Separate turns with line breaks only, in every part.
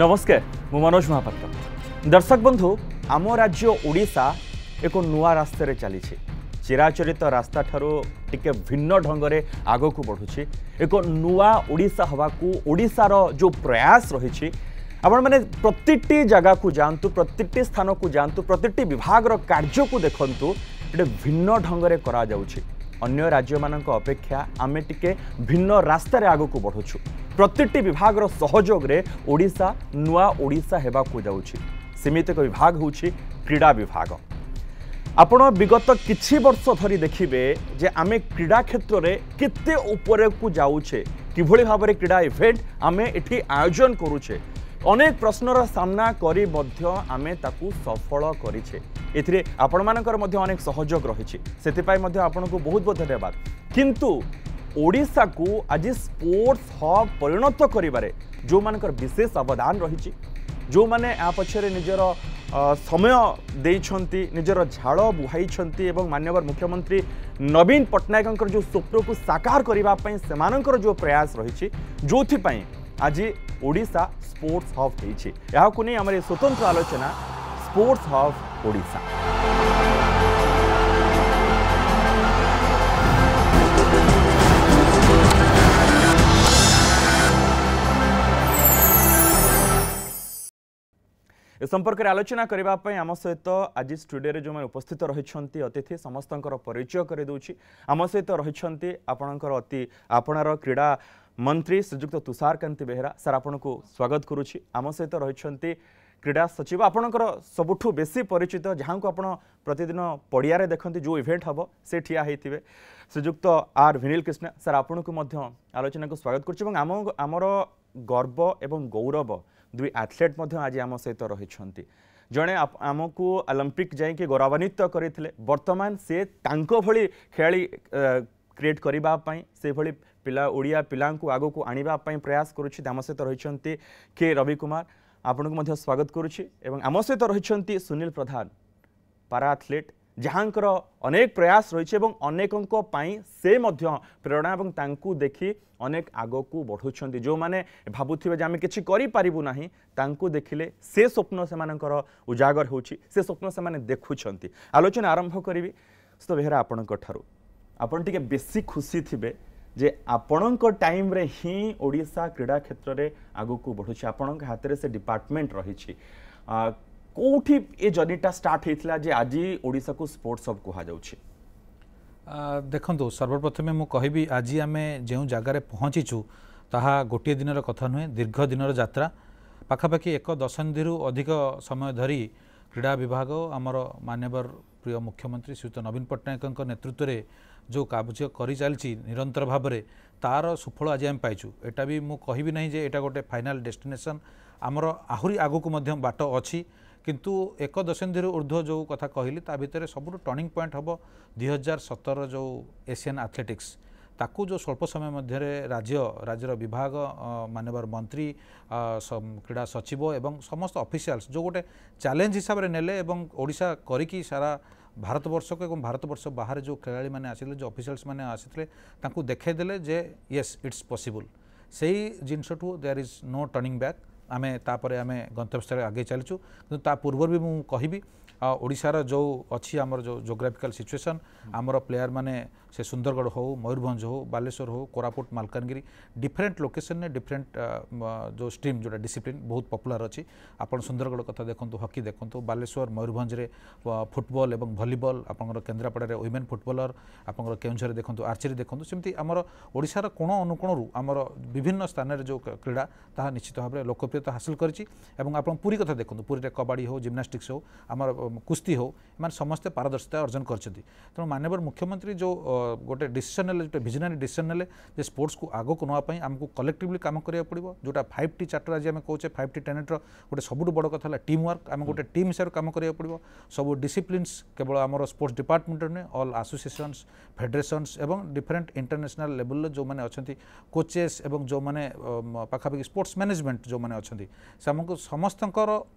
नमस्कार मु मनोज महापात्र। दर्शक बंधु आम राज्य ओडिशा एक नुआ रास्तार चली चिराचरित रास्ता ठारू टिके भिन्न ढंगरे आग को बढ़ुछि एक नुआ ओडिशा हवाकू ओडिशार जो प्रयास रही आपण मैंने प्रति जगह को जानतु प्रति स्थान को जानतु प्रति विभाग कार्य को देखंतु ये भिन्न ढंगरे करा जाउछि। अन्य राज्य मानक अपेक्षा आमे टिके भिन्न रास्तार आग को बढ़ुछु प्रति विभाग सहयोग रे ओडिशा नुआ ओडिशा हेबा को जाउछि। सीमित एक विभाग होछि क्रीड़ा विभाग। आपण विगत किछि वर्ष धरी देखिबे जे आमे क्रीड़ा क्षेत्र रे केते ऊपर को जाउछे किभଳି भाबरे क्रीड़ा इवेंट आमे एठी आयोजन करूछे अनेक प्रश्नर सामना करी मध्य आमे ताकू सफल करिछे। एथिरे आपण मानकर मध्य अनेक सहयोग रहिछि सेतिपाई मध्य आपनको बहुत बहुत धन्यवाद। किंतु ओडिशा को आज स्पोर्ट्स हब परिणत करिबारे जो मानकर विशेष अवदान रहिछि जो माने आ पछरे निजर समय देइछंती निजर झाड़ बुहाइछंती एवं माननीय मुख्यमंत्री नवीन पट्टनायक जो स्वप्न को साकार करिबा पई सेमानकर जो प्रयास रहिछि जोथि पई आज ओडिशा स्पोर्ट्स हब होइछि। एहा को नै हमर स्वतंत्र आलोचना स्पोर्ट्स हब ओडिशा। ए संपर्क में आलोचना करने आम सहित आज स्टूडियो जो मैं उपस्थित रही अतिथि समस्त परिचय कर दूची। आम सहित रही आपणकर अति आपणार क्रीड़ा मंत्री श्रीजुक्त तुषार कांति बेहेरा सर आपन को स्वागत करुच्ची। आम सहित रही क्रीड़ा सचिव आपणकर सबुठू बेसी परिचित जहाँ को आप प्रतिदिन पड़िया देखते जो इवेंट हम से ठिया होते श्रीजुक्त आर विनील कृष्ण सर आपन को आलोचना को स्वागत करुच्ची। आमर गर्व एवं गौरव दुई एथलेट आज आम सहित रही जड़े आमको ओलंपिक जाइए गौरवान्वित करते बर्तमान से तांको भली खेलाड़ी क्रिएट करने से भली पिला ओडिया पिला आग को आने प्रयास करुच्ची। आम सहित रही के रवि कुमार आपन को स्वागत करुच्ची एवं आम सहित रही सुनील प्रधान पारा एथलेट जहाँकर अनेक प्रयास रही अनेकों से प्रेरणा और तांकू देखी अनेक आग को बढ़ुंट जो मैंने भावुवे आम कि ना तांकू देखिले से स्वप्न से उजागर होची से स्वप्न से देखुंट। आलोचना आरंभ करी तो बेहरा आपण टिके बेसी खुशी थिबे जे आपणक टाइम रे ही ओडिशा क्रीड़ा क्षेत्र में आग को बढ़ुची आपण हाथ में से डिपार्टमेंट रही कौटी ए जर्नीटा स्टार्ट होता जे आज ओडिशा को स्पोर्ट्स हब कहा जाउछि।
देखो सर्वप्रथमे मु कहबी आज आम जो जगार पहुँचीचु ताहा गोटे दिन कथा नुहे दीर्घ दिन यात्रा पाखापाखि एक दशंधि अधिक समय धरी क्रीड़ा विभाग आमर मान्यवर प्रिय मुख्यमंत्री श्रीयुत नवीन पट्टनायक नेतृत्व में जो कार्य कर चलती निरंतर भाव में तार सुफल आज आम पाइचु। एटा भी मु कहबी नहीं जे एटा गोटे फाइनाल डेस्टिनेशन आमर आहुरी आगु को मध्यम बाट अच्छी किंतु एक दशंधि ऊर्ध्व जो कथा कहली ता भितर सबुठ टर्निंग पॉइंट हम 2017 जो एशियन एथलेटिक्स ताकू जो स्वल्प समय मध्य राज्यर विभाग माननीय मंत्री क्रीड़ा सचिव एवं समस्त ऑफिशियल्स जो गोटे चैलेंज हिसाब से नेले एवं ओडिशा करिकी सारा भारत वर्ष को एवं भारत वर्ष बाहर जो खेलाड़ी मैंने आसिले जो ऑफिशियल्स मैंने आसिले तांकू देखैदेले जे यस इट्स पॉसिबल से जिनसठू there is no turning back आमे तापरे आमे गंतव्य स्थल आगे चलचु। किंतु ता पूर्व भी मु कहिबी ओडिशार जो अच्छी आमर जो जोग्राफिकल सिचुएशन आमर प्लेयर माने से सुंदरगढ़ हो मयूरभंज हो बालेश्वर हो कोरापुट मालकानगिरी डिफरेंट लोकेशन ने डिफरेंट जो स्ट्रीम जोटा डिसिप्लिन बहुत पॉपुलर अच्छी आपन सुंदरगढ़ कथा देखंतु हॉकी देखंतु बालेश्वर मयूरभंज रे फुटबॉल एवं वॉलीबॉल आपनकर केन्द्रापड़ा रे वुमेन फुटबॉलर आपनकर केउंझर देखंतु आर्चरी देखंतु सेमती आमर ओडिशार कोण अनुकोणरू आमर विभिन्न स्थान रे जो क्रीड़ा ताहा निश्चित भाव में लोकप्रियता हासिल करछि एवं आपन पुरी कथा देखंतु पुरी रे कबड्डी हो जिम्नास्टिक्स हो आमर कुस्ती हो माने समस्त पारदर्शिता अर्जन करछथि। तेणु माननीय मुख्यमंत्री जो गोटे डिसीजन ने जो विजनरी डिसीजन ने जे स्पोर्ट्स को आग को नापी आमको कलेक्टिवली काम करिया पड़िबो जोटा 5T चार्टर आज आम कहे 5T टेनेटर गोटे सबुठ बड़ कथा है टीम वर्क आम गोटे टीम हिसाब से काम करिया पड़िबो सब डिसिप्लिन्स केवल आमर स्पोर्ट्स डिपार्टमेंट ने ऑल एसोसिएशंस फेडरेशंस एवं डिफरेंट इंटरनेशनल लेवल जो मैंने अच्छी कोचेस एवं जो मैंने पाखापाखि स्पोर्ट्स मैनेजमेंट जो मैंने अच्छी से आमको समस्त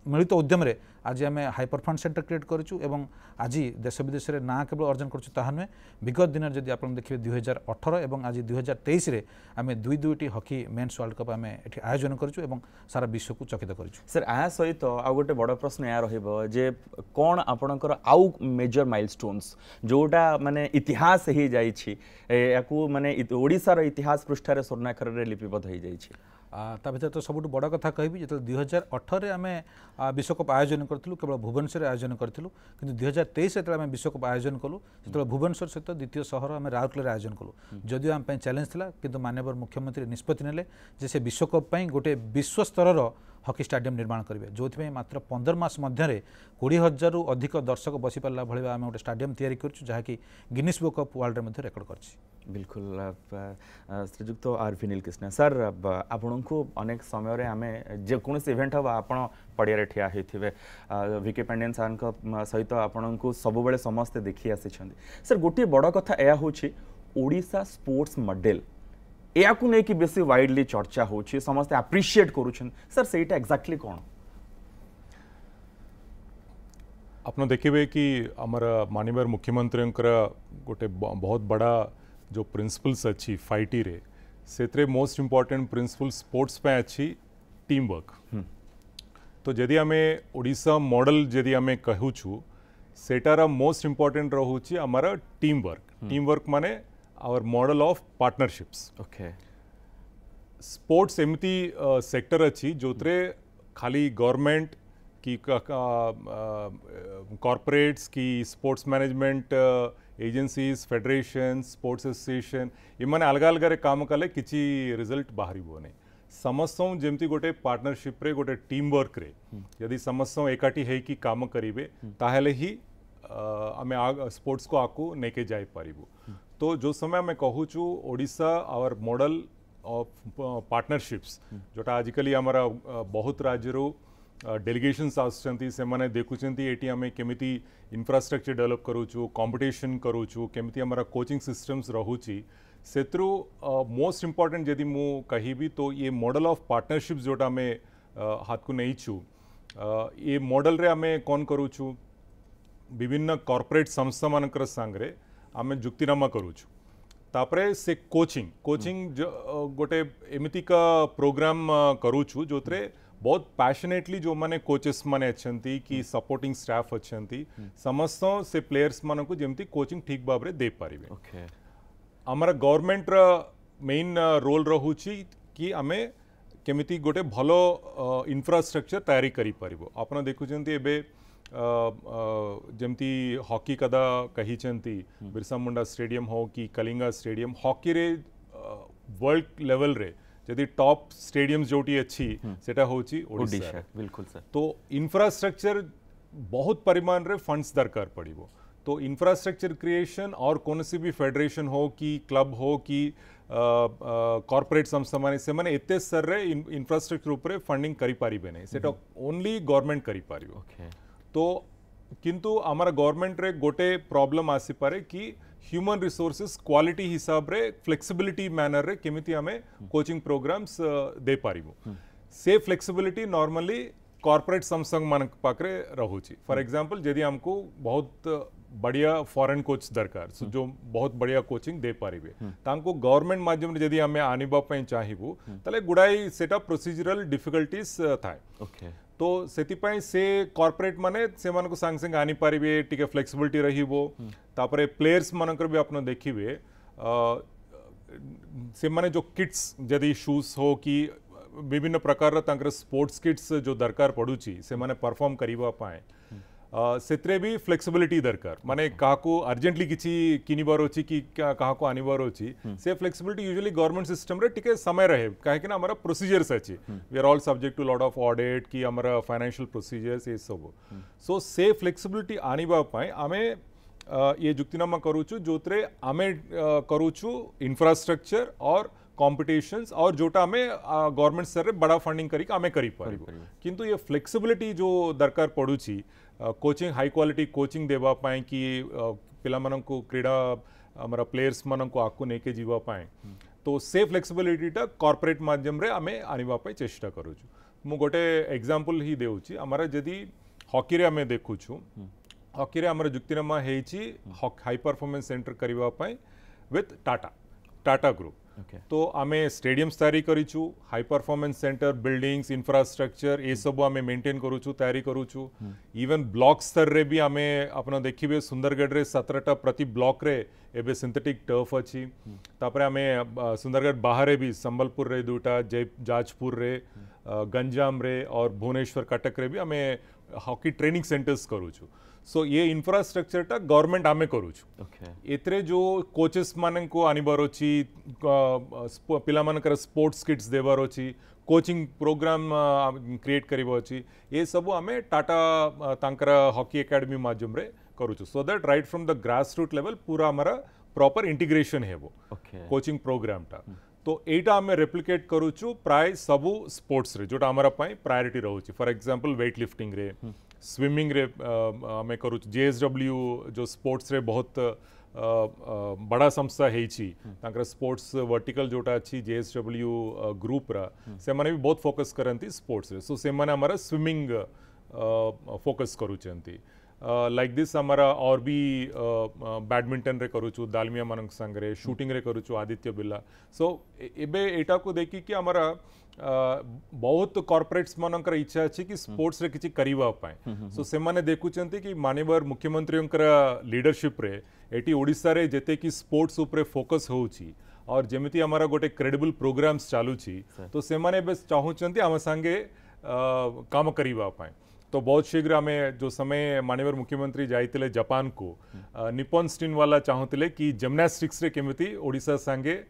मिलित उद्यम आज आम हाई परफॉर्मेंस सेंटर क्रिएट करूँ एवं आज देश विदेश में ना केवल अर्जन करूँ ताहा नुहे विगत दिन जब आप देखिए 2018 और आज 2023 आम दुईटी हॉकी मेन्स वर्ल्ड कप आम ये आयोजन करूँ सारा विश्व को चकित करूँ।
सर आ सहित आ गोटे बड़ प्रश्न या रे कौन आपणकर आउ मेजर माइलस्टोन्स जोटा माने इतिहास ही जाइए माने ओडिशार इतिहास पृष्ठार स्वर्णाक्षर लिपिबद्ध हो जाइए
ता भर तो सब बड़ कथा कहि जो 2018 आम विश्वकप आयोजन करूँ केवल भुवनेश्वर आयोजन करूँ कि 2023 जो आम विश्वकप आयोजन कलु जो भुवनेश्वर सहित द्वितीय सहर आम राउरकेला आयोजन कलु जदिव आम चैलेंज था कि माननीय मुख्यमंत्री निष्पत्ति नेले जे से विश्वकप गोटे विश्व स्तर हॉकी स्टाडियम निर्माण करेंगे जो मात्र 15 मास मध्य 20,000 रु अधिक दर्शक बसी पारा भाई आम गोटे स्टाडियम तैयारी करूँ जहाँकि गिनीज बुक ऑफ वर्ल्ड में रेकर्ड कर।
बिल्कुल श्रीजुक्त आरपी नीलकृष्ण सर आपण को अनेक समय आम जेको इवेंट हम आप पड़िया ठिया होते वीके पांडियन सर सहित आपण को सब समस्ते देखी आसी सर गोटे बड़ कथा यह हूँ ओडिशा स्पोर्ट्स मॉडल या कि बेसी वाइडली चर्चा होची समस्ते एप्रिशिएट करूछन सर सेटा एक्जेक्टली कौन
आपन देखिए कि आमर माननीय मुख्यमंत्री गोटे बहुत बड़ा जो प्रिंसिपल्स अच्छी फाइटी रे से मोस्ट इम्पोर्टेंट प्रिंसिपल स्पोर्ट्स पे अच्छी टीम वर्क तो जदि आम ओडिशा मॉडल जदि आम कहूँ सेटार मोस्ट इम्पोर्टेंट रोचे आमर टीम वर्क माने our model of partnerships
okay
sports एमती सेक्टर अच्छी जो खाली गवर्नमेंट की कॉर्पोरेट्स की sports management agencies federation sports association इमाने अलग अलग काम कले किसी रिजल्ट बाहर नहीं समस्त जमती गोटे पार्टनरशिप रे गोटे टीम वर्क रे यदि समस्त एकाठी है कि काम करेंगे ताहले ही आम स्पोर्ट्स को आकू नेके जाई पारिबु तो जो समय आम कहूँ Odisha our model of partnerships जोटा आजिकली आमर बहुत राज्य डेलीगेशंस आसुचंती से माने देखुचंती एटी आमे केमिति इंफ्रास्ट्रक्चर डेवलप करूचु कंपटीशन करूचु केमिति हमारा कोचिंग सिस्टम्स रहुची सेत्रु मोस्ट इम्पोर्टेंट यदि मु कहिबी तो ये मॉडल ऑफ पार्टनरशिप्स जोटा आमे हाथ को नहीं छु ये मॉडल रे आमे कौन करूचु विभिन्न कॉर्पोरेट संस्था मानकर सांगरे आमे जुक्तिनामा करूचु तापरे से कोचिंग गोटे एमिति का प्रोग्राम करूचु जोतरे बहुत पैशनेटली जो माने कोचेस माने अच्छी कि सपोर्टिंग स्टाफ अच्छी समस्त से प्लेयर्स मान को जमती कोचिंग ठीक भाव दे पारे आमर गवर्नमेंट मेन रोल रोचे कि आमे केमिति गोटे भलो इंफ्रास्ट्रक्चर तैयारी करि परिबो आपन देखुचंती एबे जमती हॉकी कदा कहिचंती बिरसा मुंडा स्टेडियम हो कि कलिंगा स्टेडियम हॉकी रे वर्ल्ड लेवल रे यदि टॉप स्टेडियम्स जोटी अच्छी सेटा होची ओडिशा
बिल्कुल सर तो
इंफ्रास्ट्रक्चर बहुत परिमाण रे फंड्स दरकार पड़िबो तो इंफ्रास्ट्रक्चर क्रिएशन और कौन सी भी फेडरेशन हो कि क्लब हो कि कॉर्पोरेट संस्था माने से माने एते सर रे इंफ्रास्ट्रक्चर ऊपर फंडिंग करि पारिबे नै सेटा ओनली गवर्नमेंट करि पारिबो तो किंतु आमर गवर्नमेंट रे गोटे प्रॉब्लम आसी पारे कि ह्यूमन रिसोर्सेस क्वालिटी हिसाब रे फ्लेक्सिबिलिटी मैनर रे केमिति हमें कोचिंग प्रोग्राम्स दे पारिबो से फ्लेक्सिबिलिटी नॉर्मली कॉर्पोरेट संस्था मान पाखरे रहुची फॉर एग्जांपल यदि हमको बहुत बढ़िया फॉरेन कोच दरकार जो बहुत बढ़िया कोचिंग दे पारिबे तांको गवर्नमेंट माध्यम रे यदि हमें आनिबा पय चाहिबो तले गुडाई सेटा प्रोसीजरल डिफिकल्टीज थाए
ओके
तो सेतिपाई से कॉर्पोरेट माने से मान को सांग संग आनी पारिबे टिके फ्लेक्सिबिलिटी रहिबो तापरे प्लेयर्स मानकर भी आपन देखिबे से माने जो किट्स यदि शूज हो कि विभिन्न प्रकार तांकर स्पोर्ट्स किट्स जो दरकार पड़ुची से माने परफॉर्म करिबा पाए सेत्रे भी फ्लेक्सिबिलिटी दरकार माने काको अर्जेंटली किछि किनिबार होची कि काको आनिबार होची से फ्लेक्सिबिलिटी यूजुअली गवर्नमेंट सिस्टम रे टिके समय रहे काहे कि ना हमारा प्रोसीजर्स अछि we are all subject to lot of audit कि हमारा फाइनेंशियल प्रोसीजर्स ये सब सो से फ्लेक्सिबिलिटी आनिबा पाए आमे ये जुक्तिनामा करूछु जोतरे आमे करूछु इंफ्रास्ट्रक्चर और कॉम्पिटिशन्स और जोटा हमें गवर्नमेंट स्तर रे बड़ा फंडिंग करी आमे करी पारिबो किंतु ये फ्लेक्सिबिलिटी जो दरकार पड़ुची कोचिंग हाई क्वालिटी कोचिंग देवा पाए कि पिला मानन को क्रीड़ा हमारा प्लेयर्स मानन को आकु नेके जीवा पाए तो से फ्लेक्सिबिलिटी टा कॉर्पोरेट माध्यम रे आमे आनिबा पाए चेष्टा करूछु मु गोटे एग्जांपल ही देउची हमारा जदी हॉकी रे आमे देखुछु हॉकी रे हमर जुक्तिनामा हेछि हाई परफॉर्मेंस सेंटर करबा पई विथ टाटा ग्रुप तो आमे स्टेडियम्स तैयारी करिछु high performance centre buildings infrastructure ए सब आमे मेंटेन करूछु तैयारी करूछु इवन ब्लॉक स्तर रे भी आमे अपना देखिबे सुंदरगढ़ रे 17टा प्रति ब्लॉक रे एबे सिंथेटिक टर्फ अछि तापरे आमे सुंदरगढ़ बाहर भी संबलपुर रे दुटा जाजपुर रे गंजाम रे और भुवनेश्वर कटक रे भी आमे हॉकी ट्रेनिंग सेंटर्स करूछु सो ये इंफ्रास्ट्रक्चर टा गवर्नमेंट आमे करूछु एतरे जो कोचेस माने को आनिबार अछि पिला मानकर स्पोर्ट्स किट्स देबार अछि कोचिंग प्रोग्राम क्रिएट करिबो अछि ये सब आमे टाटा तांकर हॉकी एकेडमी माध्यम रे करूछु so that right from the grass root level पूरा हमारा प्रॉपर इंटीग्रेशन हेबो कोचिंग प्रोग्राम टा तो एटा आमे रेप्लिकेट करूछु प्राय सबु स्पोर्ट्स रे जोटा हमारा पई प्रायोरिटी रहउछि फॉर एग्जांपल वेट लिफ्टिंग रे स्विमिंग रे आमे करूछु जेएसडब्ल्यू जो स्पोर्ट्स रे बहुत बड़ा संस्था हेछि तांकर स्पोर्ट्स वर्टिकल जोटा अछि जेएसडब्ल्यू ग्रुप रा से माने भी बहुत फोकस करंती स्पोर्ट्स रे सो से माने हमारा स्विमिंग फोकस करूचंती लाइक दिस हमारा और भी बैडमिंटन रे करूछु दालमिया मानक संग रे शूटिंग रे करूछु आदित्य बिर्ला सो एबे एटा को देखि कि हमारा बहुत कॉर्पोरेट्स मानकर इच्छा अछि कि स्पोर्ट्स रे किछि करिवा पाए सो से माने देखुचंती कि माननीय मुख्यमंत्रींकर लीडरशिप रे एटी ओडिसा रे जेते कि स्पोर्ट्स ऊपर फोकस होउची और जेमिति हमारा गोटे क्रेडिबल प्रोग्राम्स चालुची तो से माने बस चाहुचंती हम संगे काम करिवा पाए तो बहुत शीघ्र आमे जो समय माननीय मुख्यमंत्री जाइतिले जापान को निपॉन स्टीन वाला चाहुतिले कि जिम्नास्टिक्स रे केमिति ओडिसा संगे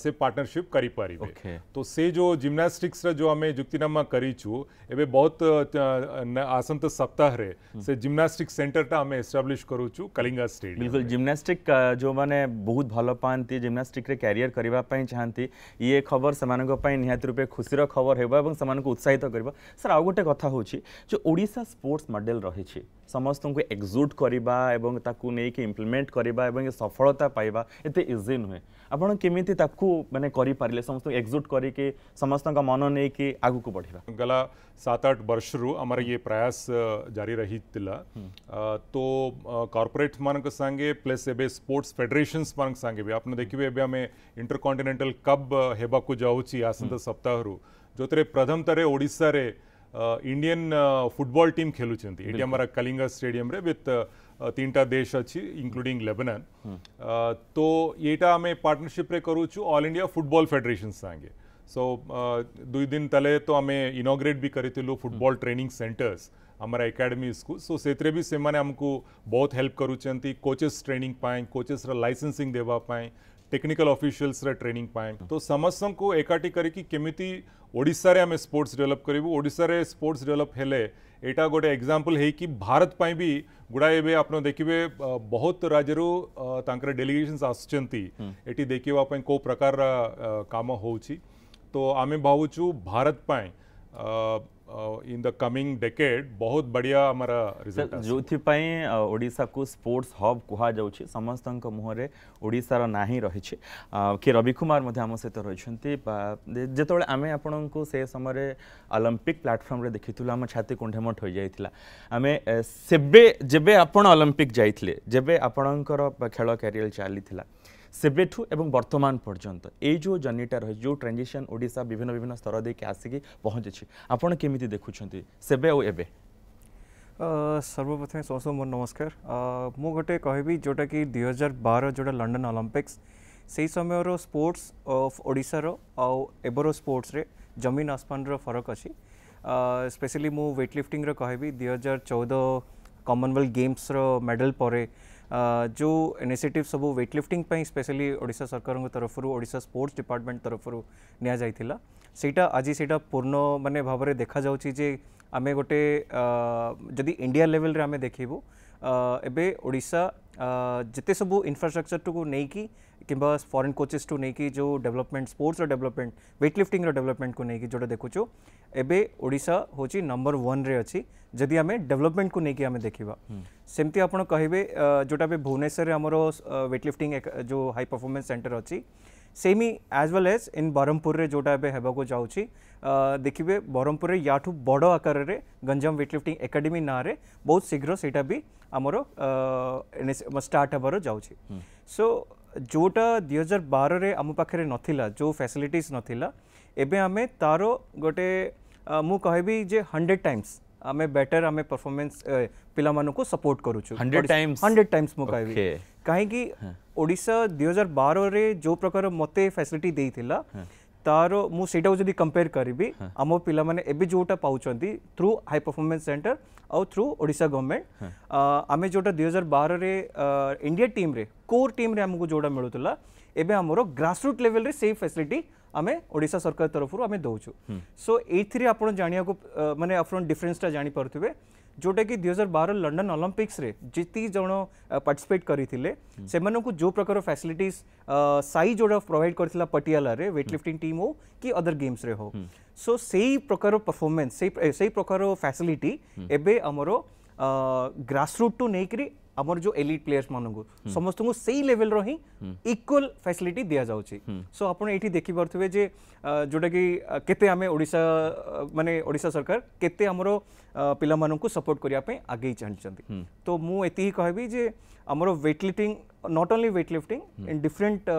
से पार्टनरशिप करी पारिबे तो से जो जिम्नास्टिक्स रे जो हमें जुक्तिनामा करिछु एबे बहुत आसंत सप्ताह रे से जिम्नास्टिक सेंटर टा हमें एस्टैब्लिश करूछु कलिंगा स्टेडियम
बिल्कुल जिम्नास्टिक जो माने बहुत भलो पांती जिम्नास्टिक रे कैरियर करबा पई चाहंती ये खबर समानक पई निहात रूपे खुशीर खबर हेबा एवं समानक उत्साहित करबा सर आ गोटे कथा होची जो ओडिसा स्पोर्ट्स मॉडल रहिछि समस्त को एक्जुट करबा एवं ताकू नै कि इम्प्लीमेंट करबा एवं सफलता पाइबा एते इजी नुहे आपण केमिति ताकू माने करि पारिले समस्त एक्जुट करी के समस्त का मन नै कि आगु को बढ़िबा
गला 7-8 वर्ष रु हमारा ये प्रयास जारी रहितिला तो कॉर्पोरेट मानक संगे प्लस एबे स्पोर्ट्स फेडरेशंस मानक संगे भी आपने देखिबे एबे हमें इंटरकॉन्टिनेंटल कप हेबा को जाउची आसंत सप्ताह रु जोतरे प्रथम तरे ओडिसा रे इंडियन फुटबॉल टीम खेलुचंती एटी हमारा कलिंगा स्टेडियम रे विथ 3टा देश अछि इंक्लूडिंग लेबनान तो एटा हमें पार्टनरशिप रे करूछु ऑल इंडिया फुटबॉल फेडरेशन संगे सो 2 दिन तले तो हमें इनॉग्रेट भी करितिलु फुटबॉल ट्रेनिंग सेंटर्स हमारा एकेडमीज को सो सेतरे भी से माने हमको बहुत हेल्प करूचंती कोचेस ट्रेनिंग पाए कोचेस रा लाइसेंसिंग देबा पाए टेक्निकल ऑफिशियल्स रा ट्रेनिंग पाए तो समस्त को एकाठी करिकी केमिति ओडिसा रे हमें स्पोर्ट्स डेवलप करिवु ओडिसा रे स्पोर्ट्स डेवलप हेले एटा गोटे एग्जांपल है कि भारत पाई भी गुडा एबे आपन देखिबे बहुत राज्यरू तांकर डेलीगेशंस आसचंती एटी देखिबा पई को प्रकार काम होउची तो आमे भावुछु भारत पाई इन द कमिंग डेकेड बहुत बढ़िया हमारा रिजल्ट
जोथि पई ओडिसा को स्पोर्ट्स हब कुहा जाउछि समस्तंक मुहरे ओडिसा रा नाही रहिछि कि रवि कुमार मध्ये हम सहित रहिछंती जेतोळे आमे आपन को से समय ओलंपिक प्लेटफॉर्म रे देखितुला हम छाती कुंठेमठ हो जाइतिला आमे सेबे जेबे आपन ओलंपिक जाइथिले जेबे आपनकर खेल कैरियर चलीथिला सेबेठू एवं वर्तमान पर्यंत ए जो जर्नीटा रही जो ट्रांजिशन ओडिशा विभिन्न विभिन्न स्तर देके आसिकी पहुँची आपण केमिति देखुछंती सेबे और एबे
सर्वप्रथम समस्त मोर नमस्कार मु गोटे कहबी जोटा कि 2012 जोटा लंडन ओलंपिक्स से समय रो स्पोर्ट्स ऑफ ओडिशा रो आउ एबरो स्पोर्ट्स रे जमीन आसमान रो फरक अछि स्पेशली मु वेट लिफ्टिंग रो कहबी 2014 कॉमनवेल्थ गेम्स रो मेडल परे जो इनिशिएटिव सब वेट लिफ्टिंग पे स्पेशली ओडिशा सरकार तरफ ओडिशा स्पोर्ट्स डिपार्टमेंट तरफ निया जाइथिला सेटा आज सेटा पूर्ण माने भाव में देखा जाउची जे आमे गोटे जदि इंडिया लेवल रे आमे देखिबो एबे ओडिशा जिते सब इंफ्रास्ट्रक्चर टू नहीं कि किंबा फॉरेन कोचेस टू नहीं कि जो development sports development weight lifting development को नहीं कि जोटा देखुचु एबे ओडिशा होची नंबर 1 रे अछि जदि आमे डेवलपमेंट को नहीं कि आमे देखिबा सेमती आपण कहिबे जोटा बे भुवनेश्वर रे हमरो वेट लिफ्टिंग जो हाई परफॉर्मेंस सेंटर अछि सेम ही as well as in Brahmapur रे जोटा एबे हेबाको जाउछि देखिबे ब्रह्मपुर रे याठू बड़ आकार रे गंजाम वेटलिफ्टिंग एकेडमी ना रे बहुत शीघ्र सेटा भी हमरो स्टार्ट हबार जाउछि सो जोटा 2012 रे आम पाखरे नथिला जो फैसिलिटीज नथिला एबे आमे तारो गोटे मु कहबी जे 100 टाइम्स आमे बेटर आमे परफॉर्मेंस पिला मानु को सपोर्ट करूछु
100
टाइम्स मु कहबी काहे कि ओडिसा 2012 रे जो प्रकार मते फैसिलिटी देइथिला तारो मु सेटा जदी कंपेयर करबी आम पिला माने एबे जोटा पाउचंती थ्रू हाई परफॉर्मेंस सेंटर और थ्रू ओडिशा गवर्नमेंट आमे जोटा 2012 रे इंडिया टीम रे कोर टीम रे हमको जोटा मिलुतला एबे हमरो ग्रासरूट लेवल रे सेफ फैसिलिटी आमे ओडिशा सरकार तरफ आमे दउछु सो एथि रे आपण जानिया को माने अपफ्रंट डिफरेंस ता जानि परथुबे जोटा कि 2012 लंडन ओलंपिक्स रे जिति जण पार्टिसिपेट करिथिले सेमानं को जो प्रकार फैसिलिटीज साई जोड़ा प्रोवाइड करथिला पटियाला रे वेटलिफ्टिंग टीम हो कि अदर गेम्स रे हो सो सेही प्रकार परफॉर्मेंस सेही प्रकार फैसिलिटी एबे हमरो ग्रासरूट टू नेकरी हमर जो एलिट प्लेयर्स मानगु समस्त को सही लेवल रो ही इक्वल फैसिलिटी दिया जाउची सो आपण एठी देखि परथुबे जे जोटा कि केते हमें ओडिसा माने ओडिसा सरकार केते हमरो पिला मानन को सपोर्ट करिया पे आगे चाहछंती तो मु एति ही कहबी जे हमरो weightlifting not only weightlifting in different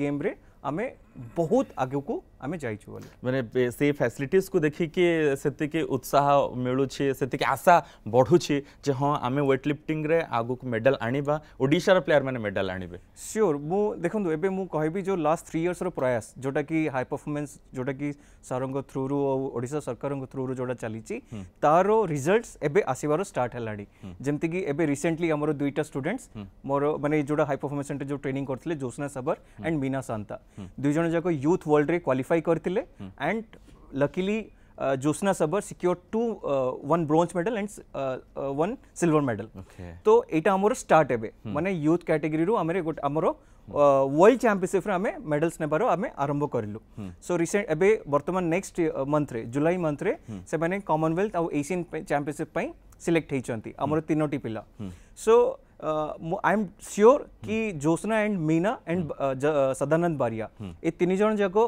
game रे आमे बहुत आगे को आमे जाइछु बोले
माने से फैसिलिटीज को देखि के सेति के उत्साह मिलु छी सेति के आशा बढ़ु छी जे हां आमे वेटलिफ्टिंग रे आगु को मेडल आनिबा ओडिसा रो प्लेयर माने मेडल आनिबे
श्योर मु देखंदु एबे मु कहबी जो लास्ट 3 इयर्स रो प्रयास जोटा कि हाई परफॉर्मेंस जोटा कि सरंग थ्रू रो ओडिसा सरकार थ्रू रो जोटा चली छी तारो रिजल्ट्स एबे आसीबारो स्टार्ट हलाडी जेमति कि एबे रिसेंटली हमरो दुईटा स्टूडेंट्स मोर माने जोटा हाई परफॉर्मेंस सेंटर जो ट्रेनिंग करथिले जोसना सबर एंड मीना सांता दुई जण जाको यूथ वर्ल्ड रे क्वालिफाई करथिले एंड लकीली जोसना सबर secure 1 bronze medal and 1 silver medal तो एटा हमर स्टार्ट एबे माने यूथ कैटेगरी रो हमरे गोट हमरो वर्ल्ड चैंपियनशिप रे हमें मेडल्स नेबारो हमें आरंभ करलु सो रिसेंट एबे वर्तमान नेक्स्ट मंथ रे जुलाई मंथ रे से माने कॉमनवेल्थ और एशियन चैंपियनशिप पई सिलेक्ट हेचंती हमर तीनोटी पिला सो आई एम श्योर कि जोसना एंड मीना एंड सदानंद बारिया ए तीन जन जाको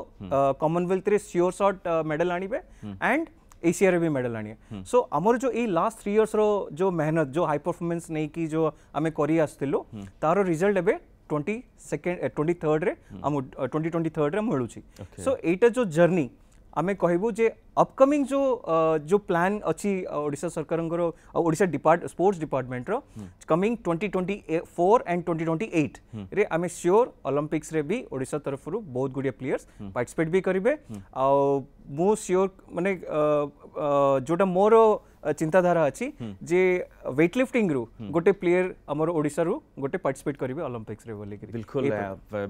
कॉमनवेल्थ रे श्योर शॉट मेडल आनिबे एंड एशिया रे भी मेडल आनिए सो हमर जो ए लास्ट 3 इयर्स रो जो मेहनत जो हाई परफॉर्मेंस नै कि जो हमें करी आस्तिलो तारो रिजल्ट एबे 23rd रे हम 2023 रे मिलु छी सो एटा जो जर्नी आमे कहबो जे अपकमिंग जो प्लान अच्छी ओडिशा सरकार ओडिशा स्पोर्ट्स डिपार्टमेंट रो कमिंग 2024 एंड 2028 रे आमे श्योर ओलंपिक्स रे भी ओडिशा तरफ रु बहुत गुडिया प्लेयर्स पार्टिसिपेट भी करिवे आ मो श्योर माने जोटा मोर चिंताधारा अच्छी जे वेटलिफ्टिंग रु गोटे प्लेयर हमर ओडिसा रु गोटे पार्टिसिपेट करिवे ओलंपिक्स रे बोली
बिल्कुल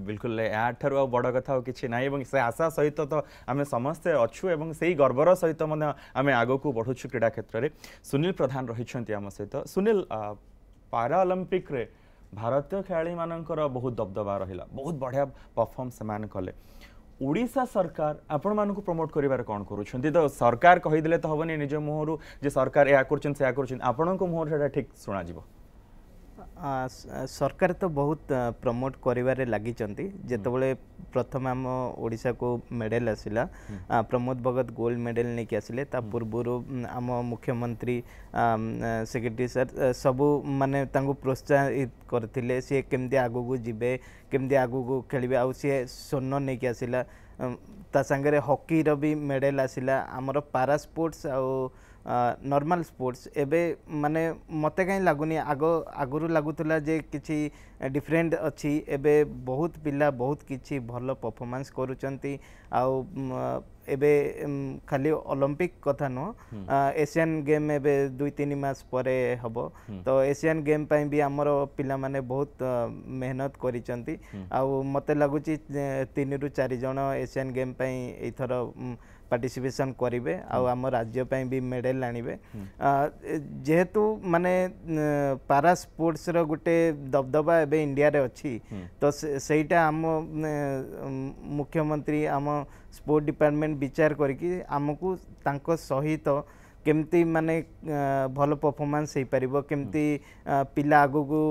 बिल्कुल या ठरु बड़ कथा किछि नाही एवं से आशा सहित तो आमे समस्त अछु एवं सेही गर्वर सहित मन आमे आगो को बढ़ुछु क्रीडा क्षेत्र रे सुनील प्रधान रहिछंती हम सहित सुनील पारा ओलंपिक रे भारतीय खेलाड़ी मानकर बहुत दबदबा रहिला बहुत बढ़िया परफॉर्म समान कले ओडिशा सरकार आपण मानकु प्रमोट करिवार कोन करूछंती तो सरकार कहि दिले तो हबनी निज मुहरु जे सरकार या करछन से या करछन आपण को मुहर सेटा ठीक सुना जिवो
सरकार तो बहुत प्रमोट करिवारे लागि चंती जेतबले प्रथम हम ओडिशा को medal आसिला Pramod Bhagat gold medal ने के आसिले ता पूर्वरु हम मुख्यमंत्री सेक्रेटरी सर सबु माने तांगु प्रोत्साहित करथिले से केमदे आगु को जिबे केमदे आगु को खेलिबे आ से स्वर्ण ने के आसिला ता संगे हॉकी रो भी मेडल आसिला हमर पारा स्पोर्ट्स आ नॉर्मल स्पोर्ट्स एबे माने मते कहीं लागुनी आगुरु लागुतला जे किछि डिफरेंट अच्छी एबे बहुत पिला बहुत किछि भलो परफॉर्मेंस करूचंती आउ एबे खाली ओलंपिक कथा नो एशियन गेम एबे 2-3 मास परे हबो तो एशियन गेम पई भी हमर पिला माने बहुत मेहनत करिचंती आउ मते लागुची 3 रु 4 जण एशियन गेम पई एथर पार्टिसिपेशन करिवे आउ आम राज्य पई भी मेडल आनिबे जेहेतु माने पारा स्पोर्ट्स रो गुटे दबदबा एबे इंडिया रे अछि तो सेटा आम मुख्यमंत्री आम स्पोर्ट डिपार्टमेंट विचार करके आमको तांको सहित केमती माने भल परफॉर्मेंस हो पारिबो केमती पिला आगो को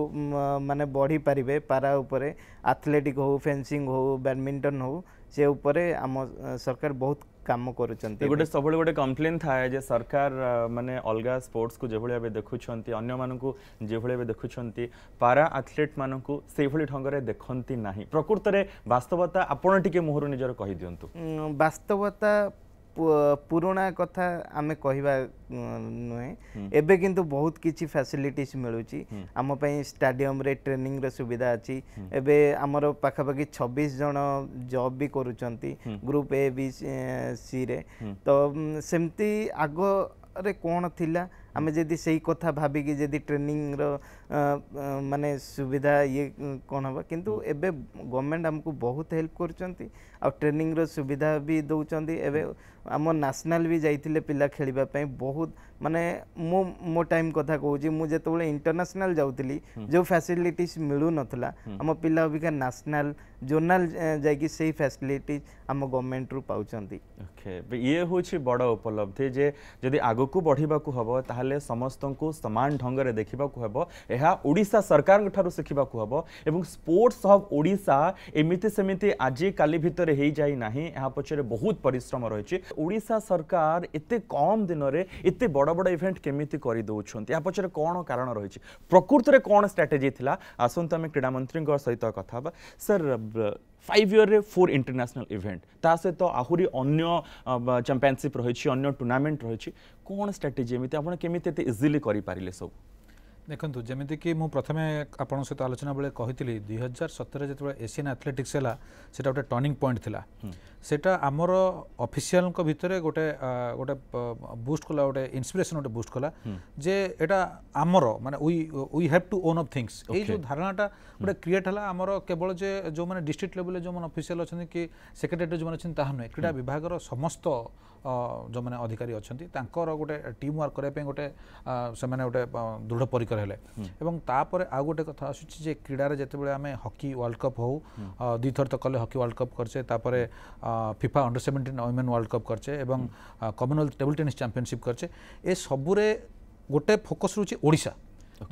माने बढ़ी पारिबे पारा उपरे एथलेटिक हो फेंसिंग हो बैडमिंटन हो से उपरे आम सरकार बहुत काम करूछंती
गोटे सब गोटे कंप्लेन थाए जे सरकार माने अलगा स्पोर्ट्स को जेभଳି भाबे देखुछंती अन्य मानकु जेभଳି भाबे देखुछंती पारा एथलीट मानकु सेही भଳି ढंगरे देखंती नाही प्रकृत रे वास्तवता आपण टिके मोहर निजर कहि दियंतु
वास्तवता पुराणा कथा आमे कहवा नुहे एबे किंतु बहुत किछि फैसिलिटीज मिलुची आम पई स्टेडियम रे ट्रेनिंग रे सुविधा अछि एबे हमर पाखापाखि 26 जन जॉब भी करूचंती ग्रुप ए बी सी रे तो सेमती आगो रे कोन थिला आमे जदि सही कथा भाबी कि जदि ट्रेनिंग रो माने सुविधा ये कोन हबा किंतु एबे गवर्नमेंट हमको बहुत हेल्प करचंती आ ट्रेनिंग रो सुविधा भी दउचंती एबे आम नेशनल भी जाइथिले पिला खेलिबा पई बहुत माने मो टाइम कथा कहूची मु जेतबेले इंटरनेशनल जाउतली जो फैसिलिटीज मिलु नथला आम पिला अबिका नेशनल जोनल जाइकी सही फैसिलिटीज आम गवर्नमेंट रु पाउचंती
ओके ये होची बड़ उपलब्धि जे जदि आगो को बढ़िबा को हबो ताहले समस्त को समान ढंग रे देखिबा को हबो एहा ओडिसा सरकार ठारू सिखिबा को हबो एवं स्पोर्ट्स ऑफ ओडिसा एमिति सेमिति आजि काली भितर हेई जाई नाही एहा पछरे बहुत परिश्रम रहिछि ओडिसा सरकार एते कम दिन रे एते बड़ बड़ इवेंट केमिति करि दउछंती एहा पछरे कोन कारण रहिछि प्रकृत रे कोन स्ट्रेटजी थिला आसंत हम क्रीडा मंत्री को सहित कथा बा सर 5 ईयर रे 4 इंटरनेशनल इवेंट ता से तो आहुरी अन्य चैंपियनशिप रहिछि अन्य टूर्नामेंट रहिछि कोन स्ट्रेटजी एमिति आपण केमिति एते इजीली करि पारिले सब
देखु जमीक मुझे प्रथम आपण सहित आलोचना बेले कही 2017 जो एशियन एथलेटिक्स है सेटा गोटे टर्निंग पॉइंट थिला सेटा आमर ऑफिशियल भितर गोटे गोटे बूस्ट कला गोटे इंस्पिरेशन गोटे बूस्ट कला जे एटा आमर माने we have to own of things ए जो धारणाटा गोटे क्रिएट है आमर केवल जे जो माने डिस्ट्रिक्ट लेवल जो माने ऑफिशियल अच्छा कि सेक्रेटरी जो माने ताहा नुहे क्रीड़ा विभाग समस्त जो मैंने अधिकारी अच्छा गोटे टीम वर्क करने गोटे से गोटे दृढ़ परिकर हेले एवं तापर आउ गोटे कथा आसुची जे क्रीडारे जेतेबेले आमे हॉकी वर्ल्ड कप हो दुई थर तो कले हॉकी वर्ल्ड कप करछे तापर FIFA under 17 women world cup करछे एवं कॉमनवेल्थ टेबल टेनिस चैंपियनशिप करछे ए सबुरे गोटे फोकस रुची ओडिशा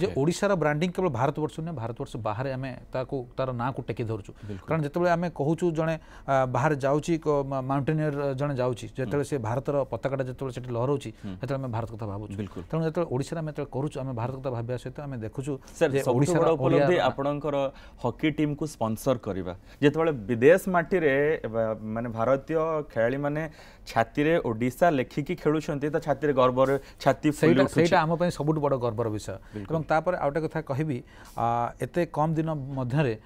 जे ओडिशार ब्रांडिंग केवल भारतवर्ष नुहे भारतवर्ष बाहर आम तार ना को टेकी धरचु कारण जिते आम कहूँ जड़े बाहर जाऊँगी माउंटेनियर जड़े जाऊँगी जिते से भारतर पताकाटा जिते लहराऊँगी से भारत कथा भावुँ तेणु जो ओडिशा आम करूँ आम भारत कथा भाविया सहित आम देखुँ
आपणकर हॉकी टीम को स्पॉन्सर करवा जिते विदेश माटी माने भारतीय खेलाड़ी माने छाती रे ओडिशा लेखिकी खेलुछंती तो छाती रे गर्व छाती फुली उठुछि सेटा हम पई सबुठ बड़ गर्वर विषय एवं तापर आउटे कथा कहबी एते कम दिन मध्यरे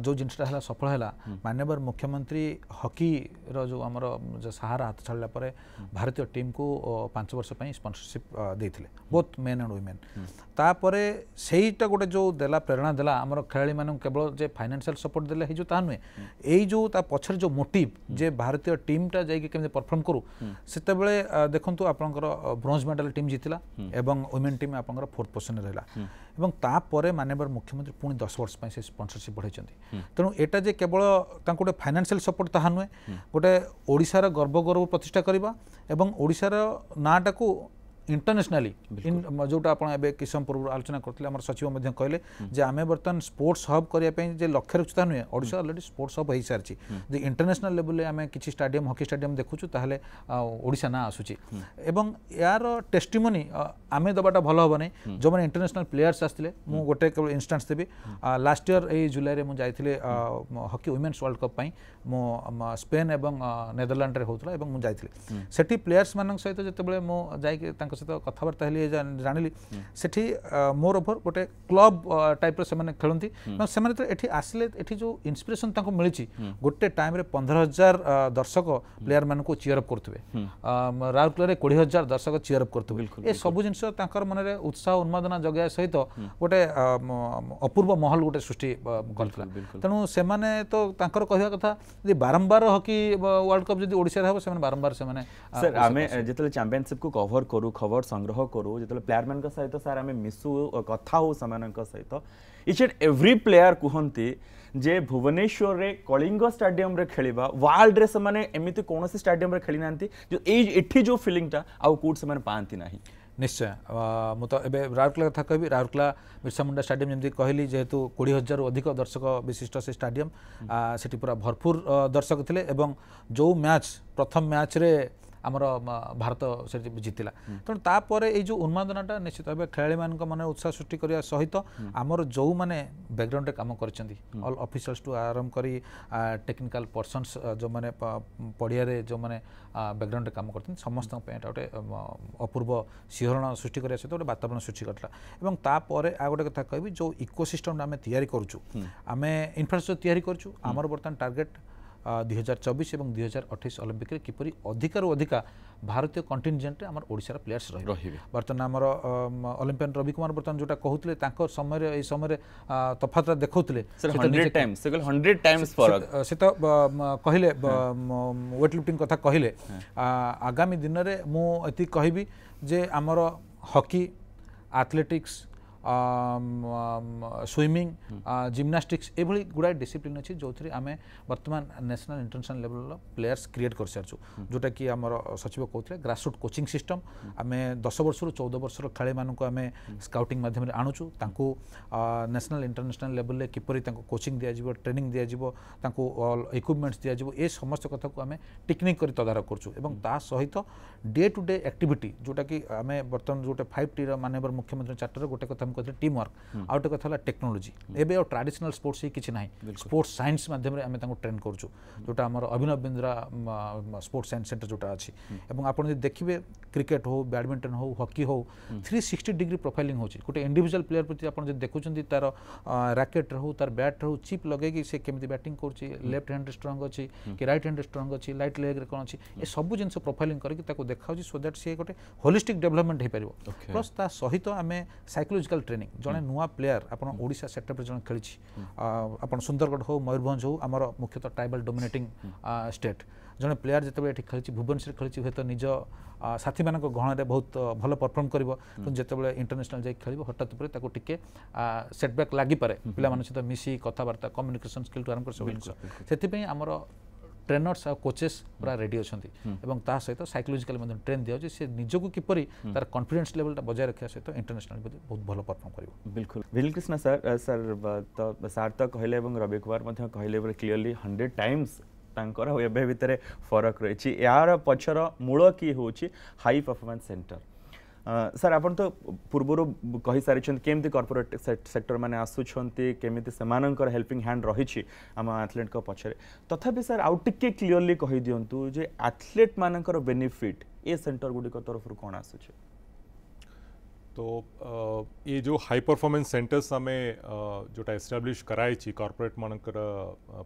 जो जिनसटा हला सफल हला माननीय मुख्यमंत्री हॉकी रो जो हमर जो सहारा हाथ छाड़ला परे भारतीय टीम को 5 वर्ष पई स्पॉन्सरशिप देथिले बोथ मेन एंड वुमेन तापरे सेहीटा गोटे जो देला प्रेरणा देला हमर खेलाड़ी मानन केवल जे फाइनेंशियल सपोर्ट देले हे जो ता नुहे एई जो ता पछर जो मोटिव जे भारतीय टीम टा जाई के केम परफॉर्म करू सेते बेले देखंतु आपनकर ब्रोंज मेडल टीम जीतिला एवं वुमेन टीम आपनकर 4th पोजीशन रे रहला एवं तापर माननीय मुख्यमंत्री पुणी 10 वर्ष पई से स्पॉन्सरशिप बढ़ाइछंती तेणु एटा जे केवल तांको गोटे फाइनेंशियल सपोर्ट ताहा नुहे गोटे ओडिशार गर्व प्रतिष्ठा करबा एवं ओडिशार नाटा को इंटरनेशनली जोटा आप किछ समय पूर्व आलोचना करते आम सचिव कहले जे आम बर्तमान स्पोर्ट्स हब करने लक्ष्य रखुता नुहे ओडिशा ऑलरेडी स्पोर्ट्स हब हो सारी जो इंटरनेशनल लेवल में आम किसी स्टाडियम हॉकी स्टाडियम देखुचु ताहले ओडिशा ना आसुची एवं यार टेस्टिमोनी आम दबाटा भल हम नहीं जो मैंने इंटरनेशनल प्लेयर्स आसते मु गोटे केवल इंस्टांस देवी लास्ट ईयर ए जुलाई में जाइए हॉकी वुमेन्स वर्ल्ड कप मो स्पेन एवं नेदरलैंड रे होतला एवं मु जाइए सेठी प्लेयर्स मान सहित जितेबाला मुझे सहित कथबार्ता हेली जानिली सेठी मोर ओवर गोटे क्लब टाइप से खेलती से आसिले जो इंस्पिरेशन तांको मिली गोटे टाइम रे 15,000 दर्शक प्लेयर मान को चीयर अप करते राउरकेला 20,000 दर्शक चीयर अप करते ये सब जिन मन में उत्साह उन्मादना जगह सहित गोटे अपूर्व महल गोटे सृष्टि करता तेणु से तो कहवा कथा बारंबार हॉकी वर्ल्ड कप जब ओडिशा हम से बारंबार से जो चैंपियनशिप को कवर करू खबर संग्रह करू जो प्लेयर मान सहित सार आम मिसु कथा हो सहित इच एंड एव्री प्लेयर कहते जे भुवनेश्वर रे कलिंग स्टेडियम रे खेलिबा वर्ल्ड रे से एमिति कोनोसी स्टेडियम रे खेली नांती जो एठी जो फीलिंगटा आउ कोट से पाती नाही
निश्चय मु तो एबे राउरकेला कथा कहबी राउरकेला बिरसा मुंडा स्टेडियम जमती कहली जेहेतु 20,000 अधिक दर्शक विशिष्ट से स्टेडियम सेठी पूरा भरपूर दर्शक थिले एवं जो मैच प्रथम मैच रे आमर भारत से जीतला तेणु तापर ये जो उन्मादनाटा निश्चित भाव खेलाड़ी मान मन उत्साह सृष्टि करने सहित आमर जो मैंने बैकग्राउंड रे काम ऑल ऑफिसर्स टू आरंभ करी टेक्निकल पर्सन्स जो मैंने पड़िया जो मैंने बैकग्राउंड रे काम करते समस्त गोटे अपूर्व शिहरण सृष्टि करने सहित गोटे वातावरण सृष्टि करता और तापर आ गोटे कथा कहबी जो इकोसिस्टम आम तैयारी करूँ आम इनफ्रास्ट्रक्चर तैयारी करूँ आमर बर्तमान टार्गेट 2024 और 2028 ओलंपिक किपरि अधिकार अधिका भारतीय कंटिनजेंट आम ओडिशार प्लेयर्स रही बर्तमान आमर ओलंपियन रवि कुमार बर्तमान जोटा कहते समय समय तफातरा देखते से तो कहले वेट लिफ्टिंग कथा कहले आगामी दिन में मुझे कहबी जे आमर हॉकी एथलेटिक्स स्विमिंग जिम्नास्टिक्स ये गुड़ाए डिसिप्लिन अच्छी जो थी आम बर्तमान national international level players create कर सारी जोटा कि आमर सचिव कहते ग्रासरूट कोचिंग सिस्टम आम 10 वर्ष 14 वर्षर खेलाड़ी मानक आम स्काउटिंग माध्यम आनुचु नेशनल इंटरनेशनल लेवल किपरि कोचिंग दिज्व ट्रेनिंग दिज्व इक्विपमेंट्स दिज्व ये समस्त कथा को आम टेक्निक कर तदारख करूँ सहित डे टू डे एक्टिविटी जोटा कि आम बर्तमान जो 5T माननीय मुख्यमंत्री चार्टर गोटे कथा कहते टीम वर्क आउ गोटे कथा टेक्नोलोजी एबे और ट्रेडिशनल स्पोर्ट्स ही किसी ना स्पोर्ट्स साइंस माध्यम आम ट्रेन करूँ जोटा आम Abhinav Bindra sports science centre जोटा अच्छी और आप देखिए क्रिकेट हो बैडमिंटन हो हॉकी हो 360 डिग्री प्रोफाइलिंग होची गोटे इंडिविजुअल प्लेयर प्रति आप देखुं तार रैकेट हो तार बैट हो चिप लगे से केमी बैटिंग कर लेफ्ट हैंड स्ट्रंग अच्छी कि राइट हैंड स्ट्रंग अच्छी लाइट लेग कौन अच्छी ये सब जिन प्रोफाइलिंग करके देखा सो दैट सी गोटे होलिस्टिक डेवलपमेंट हो पार प्लस ता सहित आम साइकोलॉजिकल ट्रेनिंग जड़े नुआ प्लेयर आप ओडिशा सेटअप रे जड़े खेली आप सुंदरगढ़ हो मयूरभंज हो आमर मुख्यतः ट्राइबल डोमिनेटिंग स्टेट जड़े प्लेयर जिते ये खेली भुवनेश्वर खेली हूँ निज साथी मान गहण में बहुत भल परफॉर्म कर जिते इंटरनेशनल जाए खेल हठात टे सेटबैक लगी पारे पिला सहित मिसी कथबार्ता कम्युनिकेशन स्किल टू आरंभ कर सब से आमर ट्रेनर्स आ कोचेस पूरा रेडी अच्छा सहित साइकोलॉजिकल ट्रेन दिया से निजक किपरि तार कॉन्फिडेंस लेवल बजाय रखा सहित इंटरनेशनल बहुत भल परफॉर्म कर
बिल्कुल विनील कृष्ण सर तो सार तो कहले रवि कुमार कहले क्लीयरली 100 टाइम्स तांकर एबे भितर फरक रही यार पछर मूल कि हूँ हाई परफॉर्मेंस सेंटर सर आपन तो पूर्वर कही सारी केमती कॉर्पोरेट सेक्टर माने आसुछंती केमिति सेमानकर हेल्पिंग हैंड रही आम एथलेट को पछरे तथापि सर आउ टिके क्लियरली कही दियंतु जे एथलेट मानकर बेनिफिट ए सेंटर गुडी को तरफ कौन आसुछे
तो ये जो हाई परफॉर्मेंस सेंटर्स आम जोटा एस्टाब्लिश कराई कॉर्पोरेट मानकर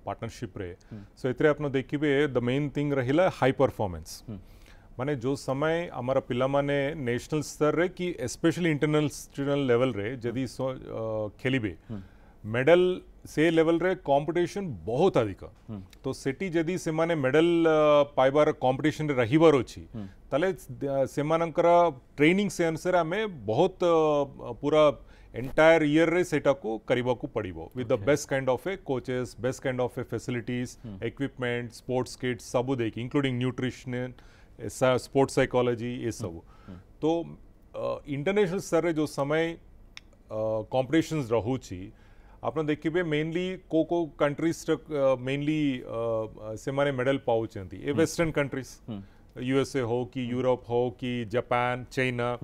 पार्टनरशिप रे सो एतरे आपन देखिबे द मेन थिंग रहिला हाई परफॉर्मेंस माने जो समय आमर पिला माने नेशनल स्तर रे कि स्पेशली इंटरनेशनल लेवल रे जदि खेलिबे मेडल से लेवल रे कंपटीशन बहुत अधिक तो सेठी जदि से माने मेडल पाइबार कंपटीशन रे रहिबार अछि ताले से मानकर ट्रेनिंग से अनुसार हमें बहुत पूरा एंटायर ईयर रे सेटा को करिबा को पड़िबो with the best kind of a coaches best kind of a facilities equipment sports kits सब देखि इंक्लूडिंग न्यूट्रिशन स्पोर्ट्स साइकोलॉजी ये सब तो इंटरनेशनल स्तर रे जो समय कॉम्पिटिशन्स रहूची आप देखिए मेनली को कंट्रीज मेनली से माने मेडल पाउचंती ए वेस्टर्न कंट्रीज यूएसए हो कि यूरोप हो कि जापान चाइना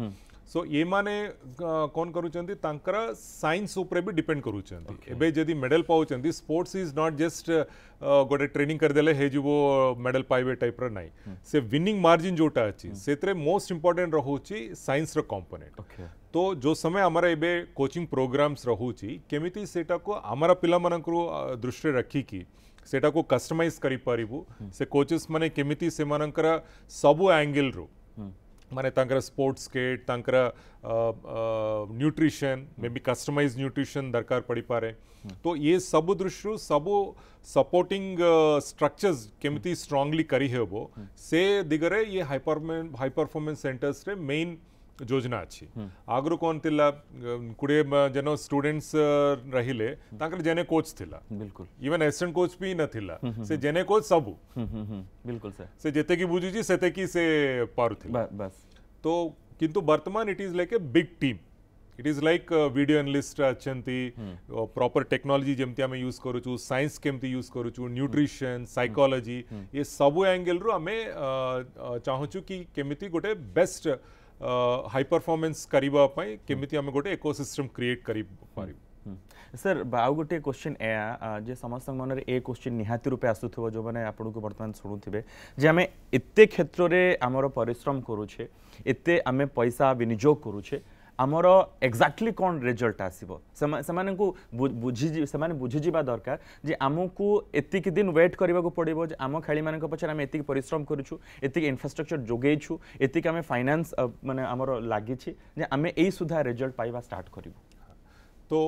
सो ये माने कौन करूचंती तांकरा साइंस ऊपर भी डिपेंड करूचंती एबे जदी मेडल पाउचंती स्पोर्ट्स इज नॉट जस्ट गोटे ट्रेनिंग कर देले हे जो मेडल पाइबे टाइप र नाही से विनिंग मार्जिन जोटा अछि सेतरे मोस्ट इंपोर्टेंट रहूची साइंस र कंपोनेंट तो जो समय आमर एबे कोचिंग प्रोग्राम्स रहूची केमिति सेटा को आमर पिला मानकरो दृष्टि रखी की सेटा को कस्टमाइज करि पारिबु से कोचेस माने केमिति से मानकर सब एंगल रो माने तांकर स्पोर्ट्स किट तांकर nutrition maybe customise nutrition दरकार पड़ी पारे तो ये सब दृष्टि सब सपोर्टिंग स्ट्रक्चर्स केमिति स्ट्रांगली करी हेबो से दिगरे ये हाई परफॉर्मेंस सेंटर्स रे मेन योजना अच्छी आगु कौन थिला 20 जन स्टूडेंट्स रहिले तांकर जेने कोच थिला
बिल्कुल
इवन असिस्टेंट कोच भी न थिला से जेने कोच सबु
बिल्कुल सर
से जेते की बुझी सेते की से पारु थिला
बस
तो किंतु वर्तमान it is like a big team it is like video analyst अच्छंती प्रॉपर टेक्नोलॉजी जेमती आमे यूज करूछु साइंस केमती यूज करूछु न्यूट्रिशन साइकोलॉजी ये सब एंगल रु आमे चाहूछु कि केमिति गोटे बेस्ट हाई परफॉर्मेंस करिबा पई केमिति आमे गोटे इकोसिस्टम क्रिएट करि पारिबु
सर आउ गोटे क्वेश्चन ए जे समस्त मन ए क्वेश्चन निहाती रूपे आसुथबो जो माने आपन को वर्तमान सुनुथिबे जे आमे एते क्षेत्र रे हमर परिश्रम करूछे एते आमे पैसा विनियोग करूछे आमर एक्जाक्टली कौन रिजल्ट आसीबो सेमाने को बुझी सेमाने बुझी जिबा दरकार जे आमको एतिक दिन वेट करबा को पड़िबो जे आम खेली मानक पछर आम एतिक परिश्रम करूछु एतिक इंफ्रास्ट्रक्चर जोगेछु एतिक आम फाइनेंस माने हमर लागि छि जे आम एई सुधा रिजल्ट पाइबा स्टार्ट करिबो
तो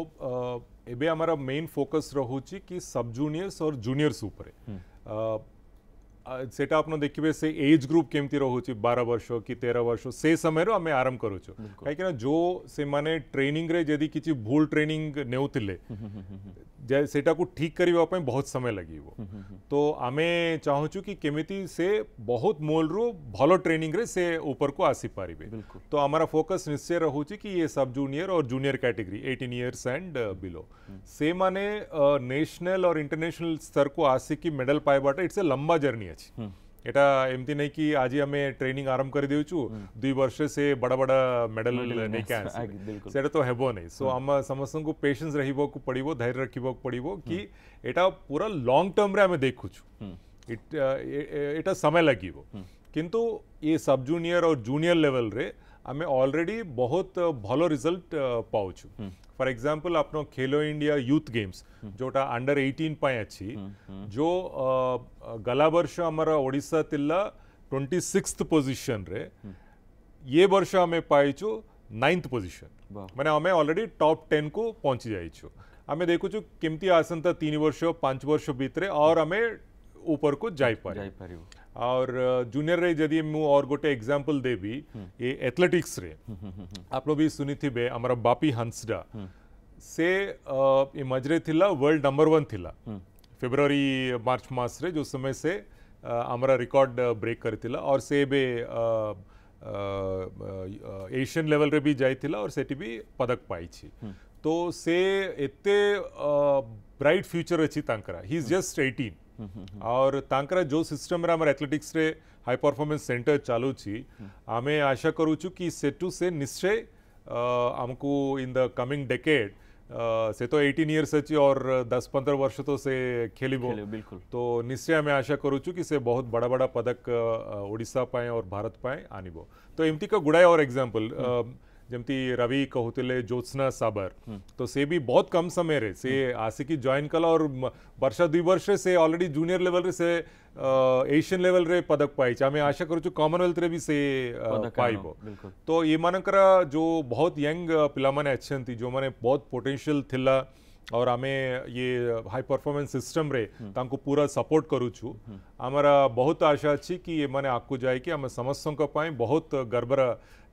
एबे हमारा मेन फोकस रहुची कि सब जूनियर्स और जूनियर्स ऊपर सेटा आपन देखिबे से एज ग्रुप केमती रहुची 12 वर्ष कि 13 वर्ष से समय रो हमें आरंभ करूछु काहे कि जो से माने ट्रेनिंग रे जदी किछि भूल ट्रेनिंग नेउतिले जे सेटा को ठीक करिबा पय बहुत समय लागिबो तो आमे चाहूछु कि केमिति से बहुत मोल रो भलो ट्रेनिंग रे से ऊपर को आसी पारिबे तो हमारा फोकस निश्चय रहुची कि ये सब जूनियर और junior category 18 years and below से माने नेशनल और इंटरनेशनल स्तर को आसी कि मेडल पाइबाटा इट्स ए लंबा जर्नी अछि एटा एमती नहीं कि आज हमें ट्रेनिंग आरंभ कर देउछु 2 वर्ष से बड़ा बड़ा मेडल नै के सेटा तो हेबो नहीं सो हम समस्त को पेशेंस रहिबो को पड़िबो धैर्य रखिबो को पड़िबो कि एटा पूरा लॉन्ग टर्म रे हमें देखुछु एटा समय लागिबो किंतु ये सब जूनियर और जूनियर लेवल रे हमें ऑलरेडी बहुत भलो रिजल्ट पाउछु फॉर एग्जांपल आपनो खेलो इंडिया यूथ गेम्स जोटा अंडर 18 पाए अच्छी जो गला वर्ष हमारा ओडिशा तिल्ला 26th पोजीशन रे ये वर्ष हमें पाइछु 9th पोजीशन माने हमें ऑलरेडी टॉप 10 को पहुंची जाइछु हमें देखुछु केमती आसंता 3 वर्ष 5 वर्ष भीतरे और हमें ऊपर को जाई पारिबो और जूनियर रे जदी मु और गोटे एग्जांपल देबी ये एथलेटिक्स रे आपनो भी सुनी थिबे हमरा बापी हंसडा से ये मजरे थिला वर्ल्ड नंबर 1 थिला फेब्रुआरी मार्च मास रे जो समय से हमरा रिकॉर्ड ब्रेक करथिला और से बे एशियन लेवल रे भी जाइथिला और सेठी भी पदक पाई छी तो से एते ब्राइट फ्यूचर अछि तांकरा ही इज जस्ट 18 और तांकरा जो सिस्टम रे हमर एथलेटिक्स रे हाई परफॉर्मेंस सेंटर चालू छी आमे आशा करूछु कि सेटू से निश्चय हमको इन द कमिंग डेकेड से तो 18 इयर्स अछि और 10-15 वर्ष तो से खेलिबो
बिल्कुल
तो निश्चय हमें आशा करूछु कि से बहुत बड़ा बड़ा पदक ओडिशा पाए और भारत पाए आनिबो तो एमती का गुड़ाए और एग्जांपल जमती रवि कहते ज्योत्सना साबर तो से भी बहुत कम समय रे से आसिकी जॉइन कला और वर्षा 2 वर्ष से ऑलरेडी जूनियर लेवल रे से एशियन लेवल रे पदक पाई आमे आशा करूछु कॉमनवेल्थ रे भी से पाइबो तो ये मानकरा जो बहुत यंग पिला माने अच्छंती जो माने बहुत पोटेंशियल थिला और आमे ये हाई परफॉर्मेंस सिस्टम रे तांको पूरा सपोर्ट करूछु हमारा बहुत आशा अछि कि ये माने आकु जाय कि हम समस्तों का पाए बहुत गर्वर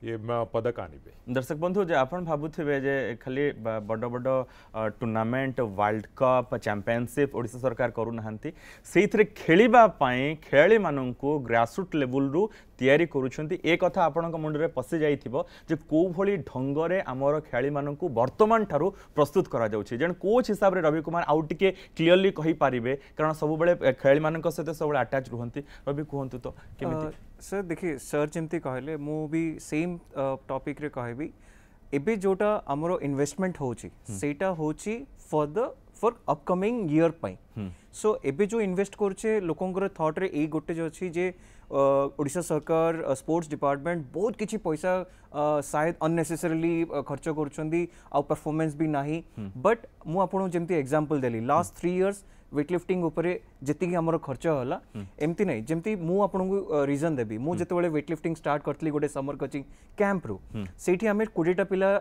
ये पदक आनिबे
दर्शक बंधु जे आपण भाबुथिबे जे खाली बड़ बड़ tournament world cup championship Odisha सरकार करू नहांती सेइथरे खेलिबा पाए खेलाड़ी माननकु ग्रासरूट लेवल रु तैयारी करूछंती ए कथा आपणक मुंडरे पसि जाइथिबो जे को भली ढंगरे हमर खेलाड़ी माननकु वर्तमान थारु प्रस्तुत करा जाउछि जण कोच हिसाब रे रवि कुमार आउट टिके क्लियरली कहि पारिबे कारण सब बेले खेलाड़ी माननक सहित सब बेले अटैच रहंती रवि कहंतु तो केमिति
सर देखिए सर जमती कहले मु भी सेम टॉपिक रे कहबी एबे जोटा हमरो इन्वेस्टमेंट होची सेटा होची फॉर अपकमिंग ईयर पई सो एबे जो इन्वेस्ट करछे लोकंकर थॉट रे ए गोटे जो अछि जे ओडिशा सरकार स्पोर्ट्स डिपार्टमेंट बहुत किछि पैसा शायद अननेसेसरीली खर्च करछंदी आ परफॉर्मेंस भी नाही बट मु आपन जेमती एग्जांपल देली लास्ट 3 इयर्स वेटलिफ्टिंग उपरे जति हमर खर्च होला एमती नहीं जेमती मु आपन को रीजन देबी मु जते बेले वेटलिफ्टिंग स्टार्ट करतली गोटे समर कोचिंग कैंप रो सेठी हमें 20 टा पिला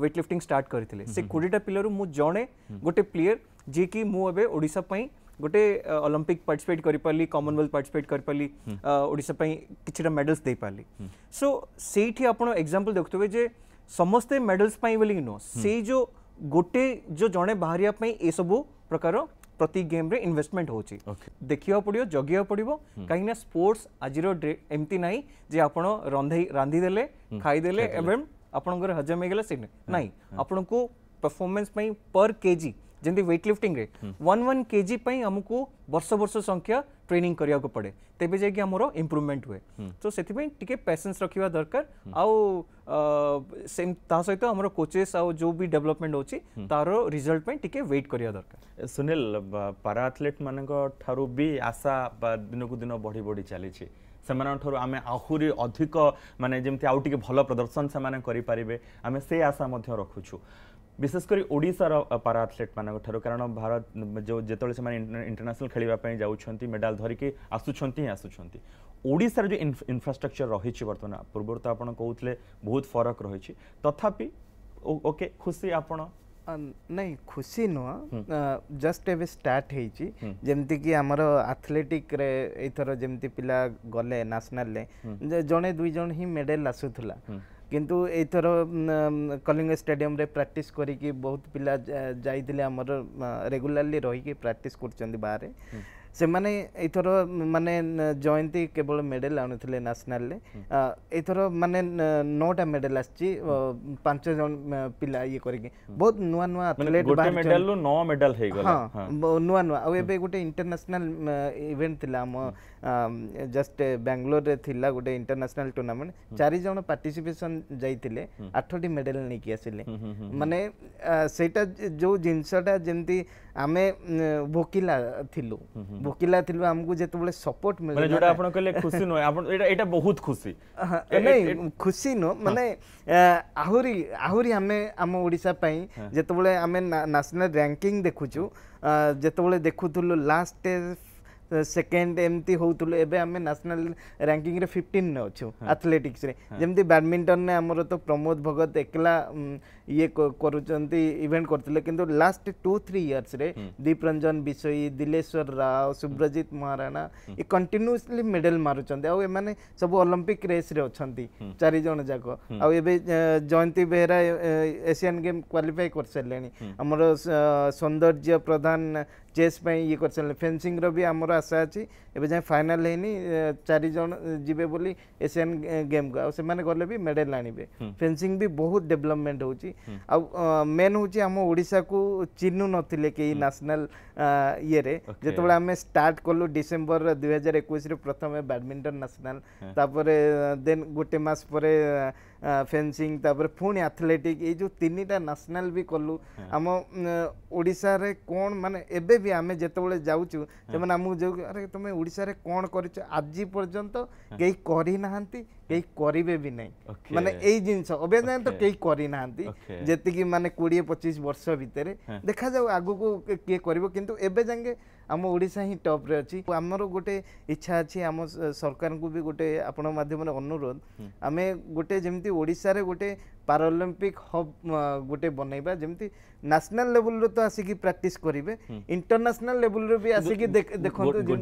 वेटलिफ्टिंग स्टार्ट करथिले से 20 टा पिला रो मु जणे गोटे प्लेयर जे कि मु एबे ओडिसा पई गोटे ओलंपिक पार्टिसिपेट कर पाली कॉमनवेल्थ पार्टिसिपेट कर पाली ओडिशा पई किछटा मेडल्स दे पाली सो सेठी आपण एग्जांपल देखथबे जे समस्ते मेडल्स पई बोली नो से जो गोटे जो जणे बाहरिया पई ए सब प्रकार प्रति गेम रे इन्वेस्टमेंट होची देखिया पड़ियो जगिया पड़ियो कहीं ना स्पोर्ट्स आजिरो एमती नाही जे आपण रांधी देले खाई देले एवं आपनकर हजम हे गेला से नहीं आपण को परफॉर्मेंस पई पर केजी जेंती वेट लिफ्टिंग रे 1 केजी पई हमको वर्ष संख्या ट्रेनिंग करिया को पड़े तेबे जे कि हमरो इंप्रूवमेंट हुए तो सेति पई टिके पेशेंस रखिवा दरकार आउ सेम ता सहित हमरो कोचेस आउ जो भी डेवलपमेंट होची तारो रिजल्ट पई टिके वेट करिया दरकार
सुनील पारा एथलीट मानक ठारू भी आशा दिन को दिन बढ़ी बढ़ी चली से आमे आहुरी अधिक माने जेमती आउ टिके भल प्रदर्शन से माने करि परिबे आमे से आशा मध्य रखुछु विशेषकर ओडिशार पारा एथलीट मानक ठारू कारण भारत जो जेतले से माने इंटरनेशनल खेलिबा पई जाउछंती मेडल धरिकी आसुछंती ओडिशार जो इंफ्रास्ट्रक्चर रहिछि वर्तमान पूर्व तो आपण कहउतले बहुत फरक रहिछि तथापि ओके खुशी आपण
नहीं खुशी नुह जस्ट एवं स्टार्ट होती जमती कि आमर एथलेटिक रे एथर जमती पिला गले नेशनल ले जड़े दुई जन ही मेडल आसूला किंतु एथर कलिंग स्टेडियम रे प्रैक्टिस करी बहुत पिला जाइतिले आमर रेगुलरली रही प्रैक्टिस करचंदी बाहर से माने एथर माने जयंती केवल मेडल आनुथिले नेशनल ले एथर माने 9टा मेडल आछि 5 जन पिला ये करके बहुत नुआ नुआ एथलीट
गोटे मेडल लो 9 मेडल हे गला
हां नुआ नुआ आ एबे गोटे इंटरनेशनल इवेंट थिला हम जस्ट बेंगलोर रे थिला गोटे इंटरनेशनल टूर्नामेंट 4 जन पार्टिसिपेशन जाइतिले 8टी मेडल नै कि आसिले माने सेटा जो जिंसटा जेंती आमे भोकिला थिलु हमको जेतबले सपोर्ट मिले
माने जोटा आपण कहले खुशी न आपण एटा बहुत खुशी
नहीं खुशी न माने आहुरी हमें हम ओडिसा पई जेतबले हमें नेशनल रैंकिंग देखुछु जेतबले देखुथुलु लास्ट सेकेंड एमती होतुलो एबे हमें नेशनल रैंकिंग रे 15 ने अछु एथलेटिक्स रे जेमती बैडमिंटन ने हमर तो प्रमोद भगत एकला ये करूचंती इवेंट करथिले किंतु लास्ट 2-3 इयर्स रे दीप रंजन बिसोई दिलेश्वर राव सुब्रजीत महाराणा ये कंटिन्यूअसली मेडल मारुचंती आ माने सब ओलंपिक रेस रे अछंती 4 जन जाको आ एबे जयंती बेहरा एशियन गेम क्वालिफाई कर सलेनी हमर सौंदर्य प्रधान चेस पे ये कर फेंसिंग रो भी आमर आशा अच्छी एवं जाए फाइनाल है 4 जन जीवे बोली एशियन गेम को से माने गले भी मेडल आनिबे फेंसिंग भी बहुत डेवलपमेंट होची आ मेन होची हम ओडिसा को चिन्हु नथिले कि नेशनल ये रे जेतबले हमें स्टार्ट करलु डिसेंबर 2021 रे प्रथम बैडमिंटन नेशनल तापर देन गोटे मास परे फेंसिंग तापर पुणी एथलेटिक ये जो 3टा नेशनल भी कलु हम ओडिसा रे कोन माने एबे भी आमे जेतबले जाउछु तमन हमु जो अरे तुम ओडिसा रे कोन करिछ आजि पर्यंत केही करि नाहंती केही करिवे भी नै माने एई जिंस अबे जाय तो केही करि नाहंती जेति कि माने 20-25 वर्ष भितरे देखा जाऊ आगु को के करबो किंतु एबे जांगे आम ओडिसा ही टॉप रे अछि हमरो गोटे इच्छा अछि आम सरकार को भी गोटे आपण माध्यम रे अनुरोध आमे गोटे जेमती ओडिसा रे गोटे पैरालंपिक हब गोटे बनैबा जेमती नेशनल लेवल रे तो आसी की प्रैक्टिस करिवे इंटरनेशनल लेवल रे भी आसी की देखंतु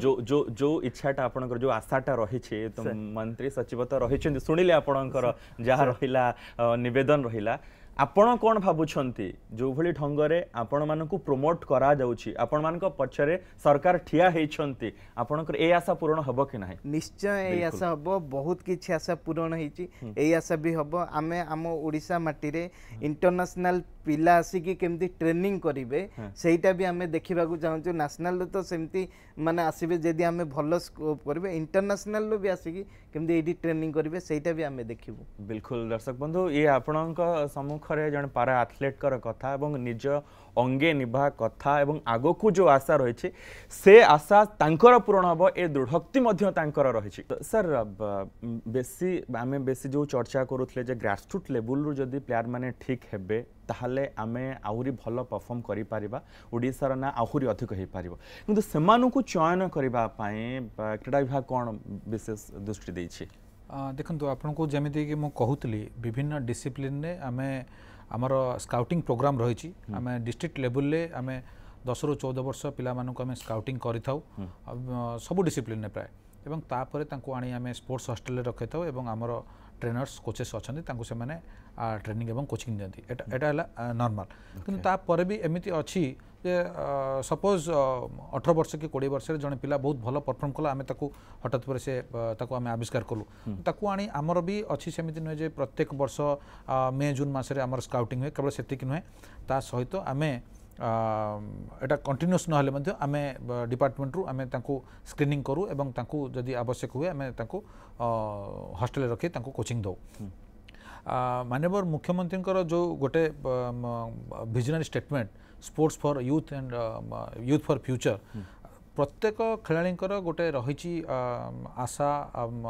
जो इच्छाटा आपनकर जो आशाटा रही छे तो मंत्री सचिव तो रही छे सुनिले आपनकर जहा रहिला निवेदन रहिला आपण कोन भाबुछंती जो भली ढंगरे आपण मानकु प्रमोट करा जाउछि आपण मानक पछरे सरकार ठिया हेछंती आपनकर ए आशा पूर्ण हबो कि नाही
निश्चय ए आशा हबो बहुत किछि आशा पूर्ण हेछि ए आशा भी हबो आमे हम ओडिसा माटी रे इंटरनेशनल पिला आसी कि केमती ट्रेनिंग करिवे सेटा भी आमे देखिबा को चाहू नेशनल तो सेमती माने आसीबे जदी आमे भलो स्कोप करिवे इंटरनेशनल लो भी आसी कि केमती एडी ट्रेनिंग करिवे सेटा भी आमे देखिबो
बिल्कुल दर्शक बंधु ये आपनक सम्मुखरे जन पारा एथलीट कर कथा एवं निज अंगे निभा कथा एवं आगो को जो आशा रही से आशा तांकर पूर्ण हम ए दृढ़ोक्ति रही सर बेसी आमे बेसी जो चर्चा करूथले जे ग्रासरूट लेवल रु जदी प्लेयर माने ठीक हेबे ताहले आमे आहुरी भलो परफॉर्म करि परिबा ओडिसा ना आहुरी अधिक हे परिबो किंतु सेमानु को चयन करिबा पई क्रीडा विभाग कोन विशेष दृष्टि दै छी
देखंतु आपन को जेमिति कि मो कहूतली विभिन्न डिसिप्लिन ने आमे आमर स्काउटिंग प्रोग्राम रही आमे डिस्ट्रिक्ट लेवल ले आमे 10 ରୁ 14 वर्ष पिला मानक आम स्काउटिंग करिथाउ सब डिसिप्लिन प्राय एवं तापर तांको आनी आम स्पोर्ट्स हॉस्टल रे रखै थाउ एवं आमर ट्रेनर्स कोचेस अच्छा तांको से माने ट्रेनिंग एवं कोचिंग दियंती एटा नॉर्मल किंतु तापर भी एमिति अछि जे सपोज 18 वर्ष कि 20 वर्ष जने पिला बहुत भल परफॉर्म कला आमे ताको हठात पर से ताको आमे आविष्कार कलु ताको आनी आमर भी अछि सेमिति न जे प्रत्येक वर्ष मे जून मास रे आमर स्काउटिंग हुए केवल सेतिक नहे ता सहित आमे एटा कंटिन्यूस न हले मध्ये आमे डिपार्टमेंट रु आमे ताको स्क्रीनिंग करू एवं ताको जदि आवश्यक हुए आमे ताको हॉस्टल रखी ताको कोचिंग दो माननीय मुख्यमंत्री जो गोटे visionary statement sports for youth and youth for future प्रत्येक खेलाड़ी गोटे रही आशा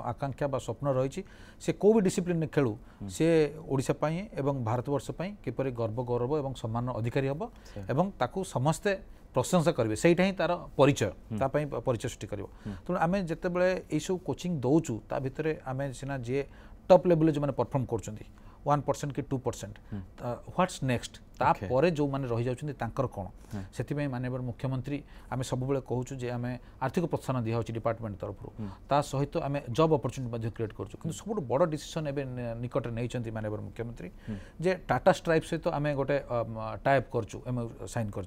आकांक्षा बा स्वप्न रही से को भी डिसिप्लिन खेलू से ओडिशा पाई एवं भारतवर्ष पाई किपरि गर्व गौरव एवं सम्मान अधिकारी हम एवं ताकू समस्ते प्रशंसा करेंगे सहीटा ही तार परिचय तापाई परिचय सृष्टि कर तेणु आम जितेबाला यू कोचिंग दौचु ता भितर आम सीना जी टॉप लेवल जो मैंने परफॉर्म कर 1% कि 2% व्हाट्स नेक्स्ट तापर जो मैंने रही जाउछन्ती तांकर कोन सेति माननीय मुख्यमंत्री आम सब बेले कहूँ जे आम आर्थिक प्रोत्साहन दिया डिपार्टमेंट तरफ ता सहित आम जॉब अपॉर्चुनिटी क्रिएट करूँ कि सब बड़ डिसीजन एवं निकट नहीं माननीय मुख्यमंत्री जे टाटा स्ट्राइप सहित आम गोटे टाइप कर साइन कर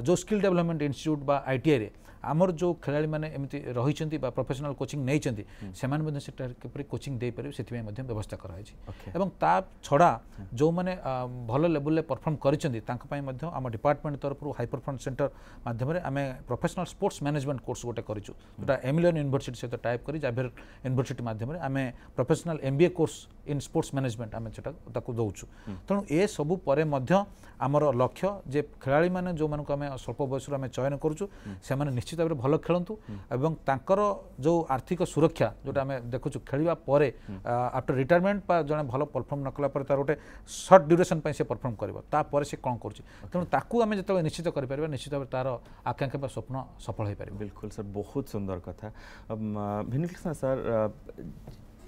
जो स्किल डेवलपमेंट इंस्टीट्यूट बा ITI रे आमर जो खेलाड़ी मैंने एमती रही प्रोफेशनल कोचिंग नहीं से कोचिंग दे पारे से व्यवस्था कराई ता छड़ा जो मैंने भल लेवल परफॉर्म कर आम डिपार्टमेंट तरफ हाई परफॉर्मेंस सेंटर माध्यम आम प्रोफेशनल स्पोर्ट्स मैनेजमेंट कोर्स गोटे करूँ जोटा एमिलियन यूनिवर्सिटी सहित टाइप कर जाभियर यूनिवर्सिटी माध्यम आम professional MBA course in sports management आम दौचु तेणु ए सबू पर आमर लक्ष्य जे खेलाड़ी मैंने जो मानक आम स्वल्प बयस आम चयन करूँ से निश्चित भाव भल खेलतु एवं तांकर जो आर्थिक सुरक्षा जोटा आम देखु खेलिबा परे आफ्टर रिटायरमेंट पा जने भल परफॉर्म न कला परे तार गोटे शॉर्ट ड्यूरेशन से परफॉर्म करबो ता परे से कोन करूची तेणु ताकू आम जते निश्चित करि परबा निश्चित भाव तार आकांक्षा बा स्वप्न सफल हो पारे।
बिल्कुल सर बहुत सुंदर कथा भिनिकृष्ण सर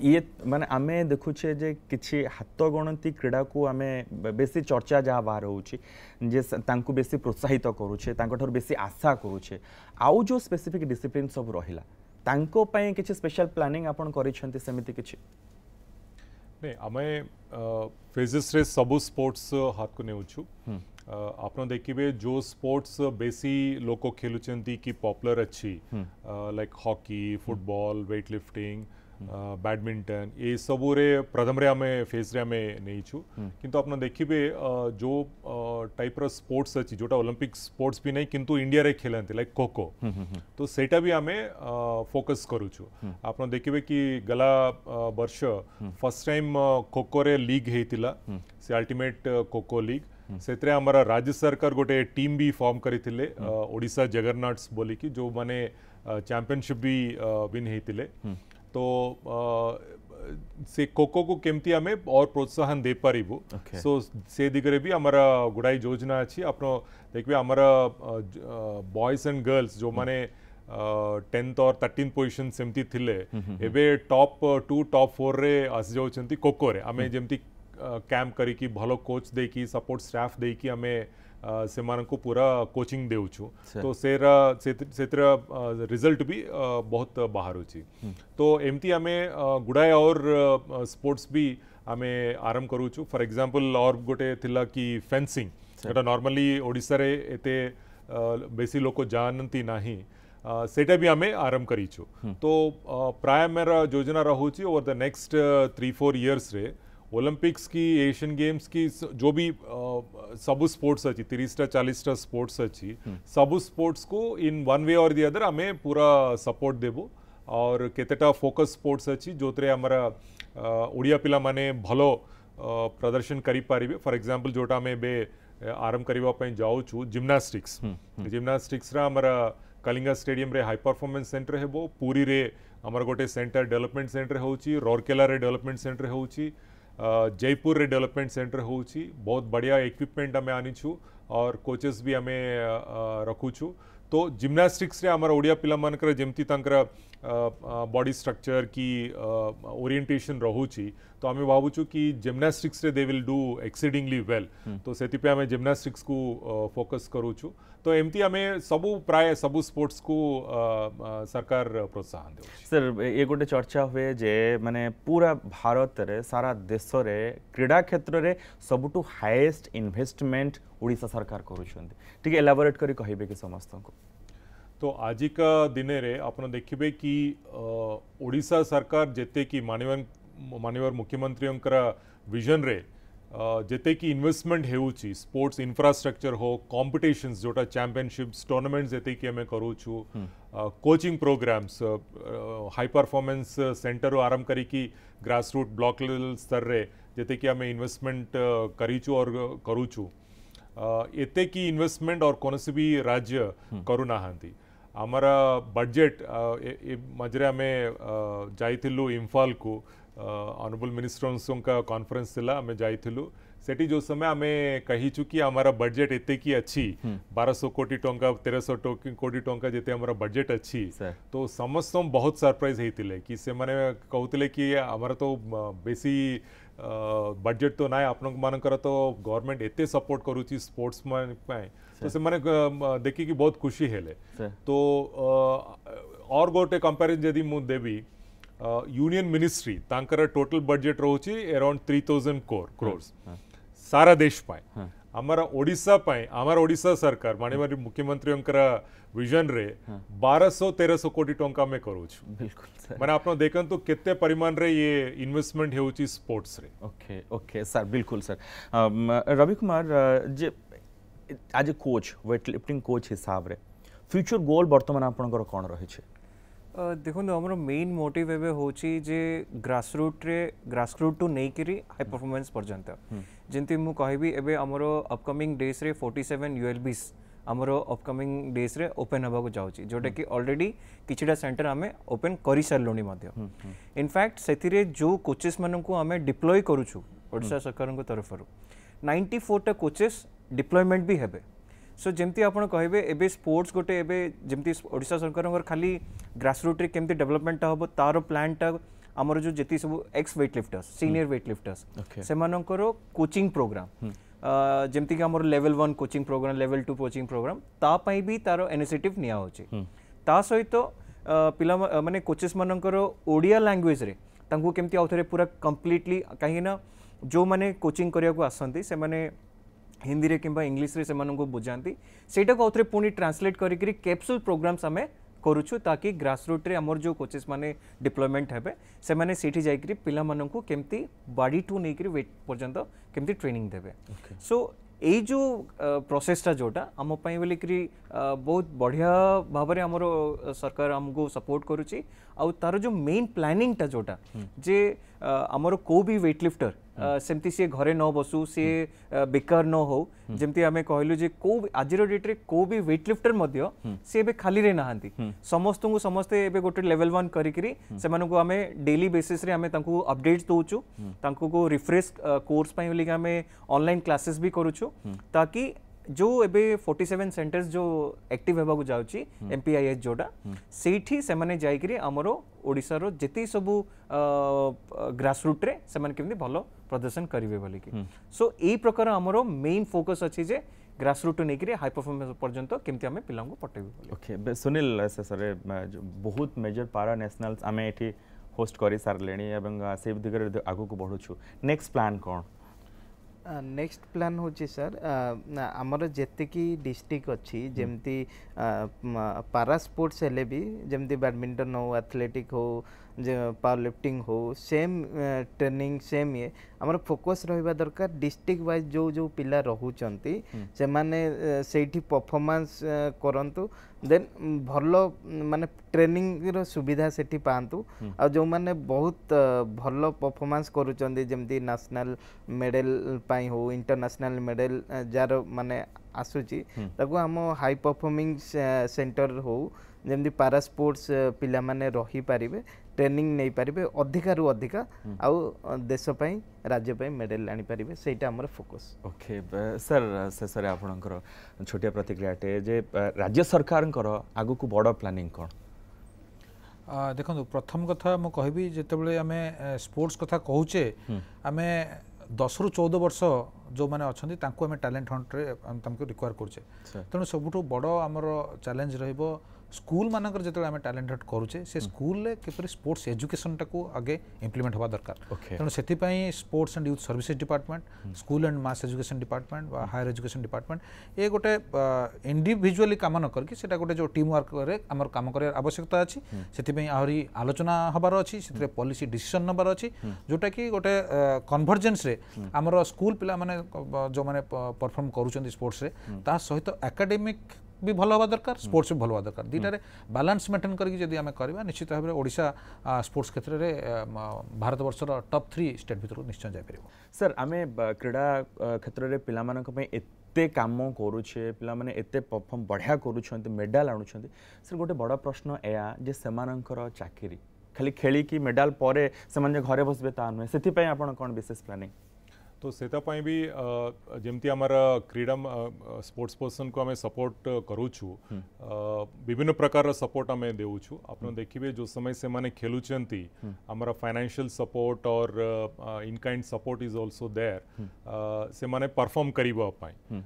ये माने आमे देखुचे जे किछि हाथ गणती क्रीड़ा को आमे बेसी चर्चा जहाँ बाहर होउछि जे तांकु बेसी प्रोत्साहित करूछे तांको ठर बेसी आशा करूछे आउ जो स्पेसिफिक डिसिप्लिन सब रहिला तांको पय किछि स्पेशल प्लानिंग आपण करिसंती समिति किछि
नहीं आमे फेजेस रे सब स्पोर्ट्स हाथ को नेउछु आपन देखिबे जो स्पोर्ट्स बेसी लोको खेलुचंती कि पॉपुलर अच्छी like hockey football weight lifting badminton ये सबू रे प्रथम रे आमे फेज रे आमे नेइछु किंतु आपन देखिबे जो टाइप रो स्पोर्ट्स अछि जोटा ओलंपिक स्पोर्ट्स भी नहीं किंतु इंडिया रे खेलंती लाइक खोखो तो सेटा भी आमे फोकस करूछु आपन देखिबे कि गला वर्ष फर्स्ट टाइम खोखो रे लीग हेतिला से अल्टीमेट खोखो लीग सेतरे हमारा राज्य सरकार गोटे टीम भी फॉर्म करिथिले ओडिशा जगरनाट्स बोली कि जो माने चैंपियनशिप भी विन हेतिले तो से खोखो को केमती आमे और प्रोत्साहन दे पारिबु सो से दिगरे भी हमारा गुड़ाई योजना अछि आपनो देखबे हमारा बॉयज एंड गर्ल्स जो माने 10th और 13th पोजीशन सेमती थिले एबे टॉप 2 टॉप 4 रे आसी जाउचंती खोखो रे आमे जेमती कैंप करी कि भलो कोच दे कि सपोर्ट स्टाफ दे कि आमे से मान को पूरा कोचिंग देउछु तो सेरा रिजल्ट भी बहुत बाहर होची तो एमती आमे गुड़ाए और स्पोर्ट्स भी आमे आरंभ करूछु फॉर एग्जांपल और गोटे थिला कि फेंसिंग जेटा नॉर्मली ओडिसा रे एते बेसी लोक जानती नाही सेटा भी आमे आरंभ करिछु तो प्राय मेरा योजना रहूची ओवर द नेक्स्ट 3-4 इयर्स रे ओलंपिक्स की एशियन गेम्स की जो भी सबू स्पोर्ट्स अच्छी 30-40 स्पोर्ट्स अच्छी सबू स्पोर्ट्स को इन वन वे और दी अदर हमें पूरा सपोर्ट देबो और केतेटा फोकस स्पोर्ट्स अच्छी जो थे हमारा ओडिया पिला माने भलो प्रदर्शन करी पारिबे फॉर एग्जांपल जोटा में बे आरंभ करबा पई जाउछु जिम्नास्टिक्स रा हमारा कलिंगा स्टेडियम रे हाई परफॉर्मेंस सेंटर हेबो पूरी रे हमारा गोटे सेंटर डेवलपमेंट सेंटर होउची रोरकेला रे डेवलपमेंट सेंटर होउची जयपुर रे डेवलपमेंट सेंटर होउची बहुत बढ़िया इक्विपमेंट हमें आनीछु और कोचेस भी आम रखुचु तो जिम्नास्टिक्स रे आमर ओडिया पिला मानकर जेमती तांकर बॉडी स्ट्रक्चर की ओरिएंटेशन रहुची तो आम भावुचु कि जिम्नास्टिक्स रे they will do exceedingly well तो से आम जिम्नास्टिक्स को फोकस करूचु तो एमती आम सबू प्राय सबू स्पोर्ट्स को सरकार प्रोत्साहन दे
सर ये गोटे चर्चा हुए जे माने पूरा भारत रे सारा देश रे क्रीडा क्षेत्र रे सबुटू हाईएस्ट इन्वेस्टमेंट ओडिशा सरकार करूछंती ठीक एलाबोरेट करी कहिबे कि समस्त को
तो आज का दिन रे आपन देखिबे कि ओडिशा सरकार जेते कि माननीय मुख्यमंत्री विजन रे जेते कि इन्वेस्टमेंट हेउची स्पोर्ट्स इंफ्रास्ट्रक्चर हो कॉम्पिटिशन्स जोटा चैंपियनशिप्स टूर्नामेंट्स जेते कि हमें करूछु coaching programmes high performance centre आरंभ करी कि ग्रास रूट ब्लॉक लेवल स्तर रे जेते कि हमें इन्वेस्टमेंट करीछु और करूछु एते की इन्वेस्टमेंट और कौन से भी राज्य करू नाहांती हमारा बजट मझे आम जाइथिलु इम्फाल को ऑनरेबल मिनिस्टर्स का कॉन्फ्रेंस थिला आम जाइथिलु सेठी जो समय आम कहीचु कि हमारा बजट एते की अच्छी 1200 कोटी टंका 1300 कोटी टंका जेते हमारा बजट अच्छी तो समस्त बहुत सरप्राइज होते कि से माने कहते कि हमारा तो बेसी बजट तो ना आपण मानकर तो गवर्नमेंट एते सपोर्ट करूची स्पोर्ट्स मान तो से माने देखि कि बहुत खुशी हेले तो और गोटे कंपैरिजन यदि मु देबी यूनियन मिनिस्ट्री तांकर टोटल बजट रोची अराउंड 3000 क्रोर्स सारा देश पाए हमारा ओडिशा पाए हमारा ओडिशा सरकार माननीय मुख्यमंत्री विजन रे 1200-1300 कोटी टंका में करूछु
बिल्कुल
माने आपण देखन तो केते परिमाण रे ये इन्वेस्टमेंट हेउची स्पोर्ट्स रे
ओके ओके सर बिल्कुल सर रवि कुमार जे आज कोच वेट लिफ्टिंग कोच हिसाब रे फ्यूचर गोल वर्तमान आपनकर कोन रही छे
देखो हमरो मेन मोटिव एबे होची जे ग्रासरूट टू नहीं करी हाई परफॉर्मेंस पर्यंत जेंति मु कहबी एबे हमरो अपकमिंग डेज रे 47 यूएलबीस हमरो अपकमिंग डेज रे ओपन हबा को जाउची जोटा कि ऑलरेडी किछिटा सेंटर हमें ओपन करि सारलोनी मध्य इनफैक्ट सेथिरे जो कोचेस मानन को हमें डिप्लॉय करूछु ओडिशा सरकार को तरफरु 94 टा कोचेस डिप्लॉयमेंट भी हेबे सो जमती आपण कहबे एबे स्पोर्ट्स गोटे एबे जमती ओडिशा सरकार खाली ग्रासरूट रे केमती डेवलपमेंट हबो तारो प्लान टा हमर जो जेती सब ex weightlifters senior weightlifters से मानकर कोचिंग प्रोग्राम जमती कि हमर level 1 coaching programme level 2 coaching programme ता पई भी तारो इनिशिएटिव निया होची ता सहित पिला माने कोचेस मानकर ओडिया लैंग्वेज रे तांको केमती आउथरे पूरा कंप्लीटली काहे ना जो माने कोचिंग करिया को आसंती से माने हिंदी रे किंबा इंग्लिश रे से मानन को बुझांती सेटा को आउथरे पुनी ट्रांसलेट करी करी कैप्सूल प्रोग्राम्स हमें करूछु ताकि ग्रासरूट रे हमर जो कोचेस माने डिप्लॉयमेंट हेबे से माने सेठी जाई करी पिला मानन को केमती बॉडी टू नै करी वेट पर्यंत केमती ट्रेनिंग देबे सो एई जो प्रोसेसटा जोटा हम पई बोली करी बहुत बढ़िया भाबरे हमर सरकार हमको सपोर्ट करूची आ तार जो मेन प्लानिंग टा जोटा जे हमर को भी वेट लिफ्टर सेमती सी घरे न बसु सी बेकार न हो जेमती आमे कहलु जे को आज डेट रे को भी वेट लिफ्टर मध्य सी एबे खाली रे नाहांती समस्त को समस्ते एबे गोटे लेवल 1 करी करी से मानको को हमें डेली बेसिस रे हमें तांको अपडेट्स दोचु तांको को रिफ्रेश कोर्स पई बोली हमें ऑनलाइन क्लासेस भी करूछु ताकि जो एबे 47 सेंटर्स जो एक्टिव हेबा को जाउची एमपीआईएस जोटा सेठी से माने जाई करी हमरो ओडिसा रो जेती सबु ग्रासरूट रे से माने केमती भलो प्रदर्शन करिवे बोली की सो एई प्रकार हमरो मेन फोकस अछि जे ग्रासरूट नै करी हाई परफॉर्मेंस पर्यंत केमती हमें पिलांगो पटेबे बोली
ओके सुनील सर बहुत मेजर पारा नेशनल्स आमे एठी होस्ट करि सारलेनी एवं से दिगरे आगु को बढ़ुछु नेक्स्ट प्लान कोन
नेक्स्ट प्लान होची सर आमर जेतिकी डिस्ट्रिक्ट अच्छी जमती पारा स्पोर्ट्स हेले भी जमती बैडमिंटन हो एथलेटिक हो पावर लिफ्टिंग हो सेम ट्रेनिंग सेम ये आमर फोकस रहिबा दरकार डिस्ट्रिक्ट वाइज जो जो पिला रहुचंती से माने सेठी परफॉर्मेंस करंतु देन भलो माने ट्रेनिंग रो सुविधा सेठी पांतु आ जो माने बहुत भलो परफॉर्मेंस करूचंती जमती नेशनल मेडल पाई हो इंटरनेशनल मेडल जार माने आसूची ताको हम हाई परफॉर्मिंग सेंटर हो जमती पारा स्पोर्ट्स पिला माने रही पारिबे ट्रेनिंग नहीं पारिबे अधिका रु अधिका आउ देश पई राज्य पई मेडल आनी पारिबे सेटा हमर फोकस।
ओके सर शेष आपणकर छोटिया प्रतिक्रियाटे जे राज्य सरकार आगु को बड़ प्लानिंग कौन?
देखो प्रथम कथा मु कहबी जेतेबेले आमे स्पोर्ट्स कथा कहूचे आमे 10 रु 14 वर्ष जो मैंने अच्छा तांको आमे टैलेंट हंट रे तांको रिक्वायर करछे तेणु सबुठु बड़ आमर चैलेंज रहिबो स्कूल मानकर जिते आम टैलेंट हंट करुचे से स्कूल किपरि स्पोर्ट्स एजुकेशन टाको आगे इम्प्लीमेंट हवा दरकार तेणु से sports and youth services department school and mass education department व हायर एजुकेशन डिपार्टमेंट ये गोटे इंडिविजुअली काम न करके सेटा गोटे जो टीम वर्क रे आमर काम कर आवश्यकता अच्छी से आहरी आलोचना हबार अच्छी से पॉलिसी डिसीजन नबार अच्छी जोटा कि गोटे कन्वर्जेंस रे आमर स्कूल पिला माने जो माने परफॉर्म करूछन स्पोर्ट्स रे ता सहित एकेडमिक भी भल हवा दरकार स्पोर्ट्स भी भल हवा दरकार दुईटारे बैलेंस मेंटेन करके जदि आमे करबा निश्चित भाव में ओडिशा स्पोर्ट्स क्षेत्र में भारत वर्षर टॉप 3 स्टेट भीतर निश्चय जाय परिबो।
सर आमे क्रीडा क्षेत्र रे पिला मानक पई एते काम करूछे पिला माने एते परफॉर्म बढ़िया करूछंती मेडल आनुछंती सर गोटे बड़ प्रश्न एया जे सेमानकर चाकरी खाली खेली की मेडल परे सेमान घरे बसबे ता नुहे सेति पई आपण कोन विशेष प्लानिंग?
तो सेता पाई भी जमती हमारा क्रीडा स्पोर्ट्स पर्सन को हमें सपोर्ट करूछु विभिन्न प्रकार सपोर्ट हमें देउछु आपन देखिबे जो समय से माने खेलुचंती हमारा फाइनेंशियल सपोर्ट और in kind support is also there से माने परफॉर्म करिबा पाई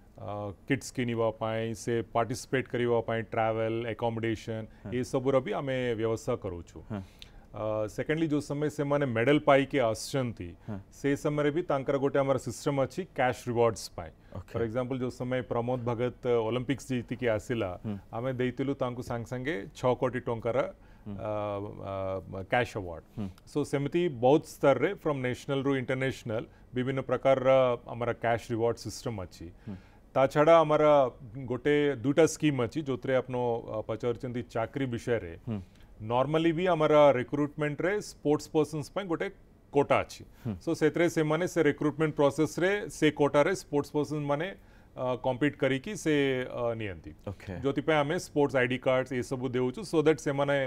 किट्स किनिबा पाई से पार्टिसिपेट करिबा पाई ट्रैवल एकोमोडेशन ये सब भी हमें व्यवस्था करूछु। सेकेंडली जो समय से माने मेडल पाई के आसचंती से समय भी तांकर गोटे हमारा सिस्टम अच्छी cash rewards pi for example जो समय प्रमोद भगत ओलंपिक्स जीति के आसिला आमे देइतिलु तांकु संग संगे 6 कोटी टंकार कैश अवार्ड सो सेमती बहुत स्तर रे फ्रॉम नेशनल रु इंटरनेशनल विभिन्न प्रकार हमारा कैश रिवार्ड सिस्टम अच्छी ता छड़ा हमारा गोटे दुटा स्कीम अच्छी जोतरे आपनो पचारचंती चाकरी विषय रे नॉर्मली भी हमारा रिक्रूटमेंट रे स्पोर्ट्स पर्सन्स पे गोटे कोटा अच्छी सो सेतरे से माने से रिक्रूटमेंट प्रोसेस रे से कोटा रे स्पोर्ट्स पर्सन माने कॉम्पीट करी की से नियंती जोति पे हमें स्पोर्ट्स आईडी कार्ड्स ये सब देउछु सो दैट से माने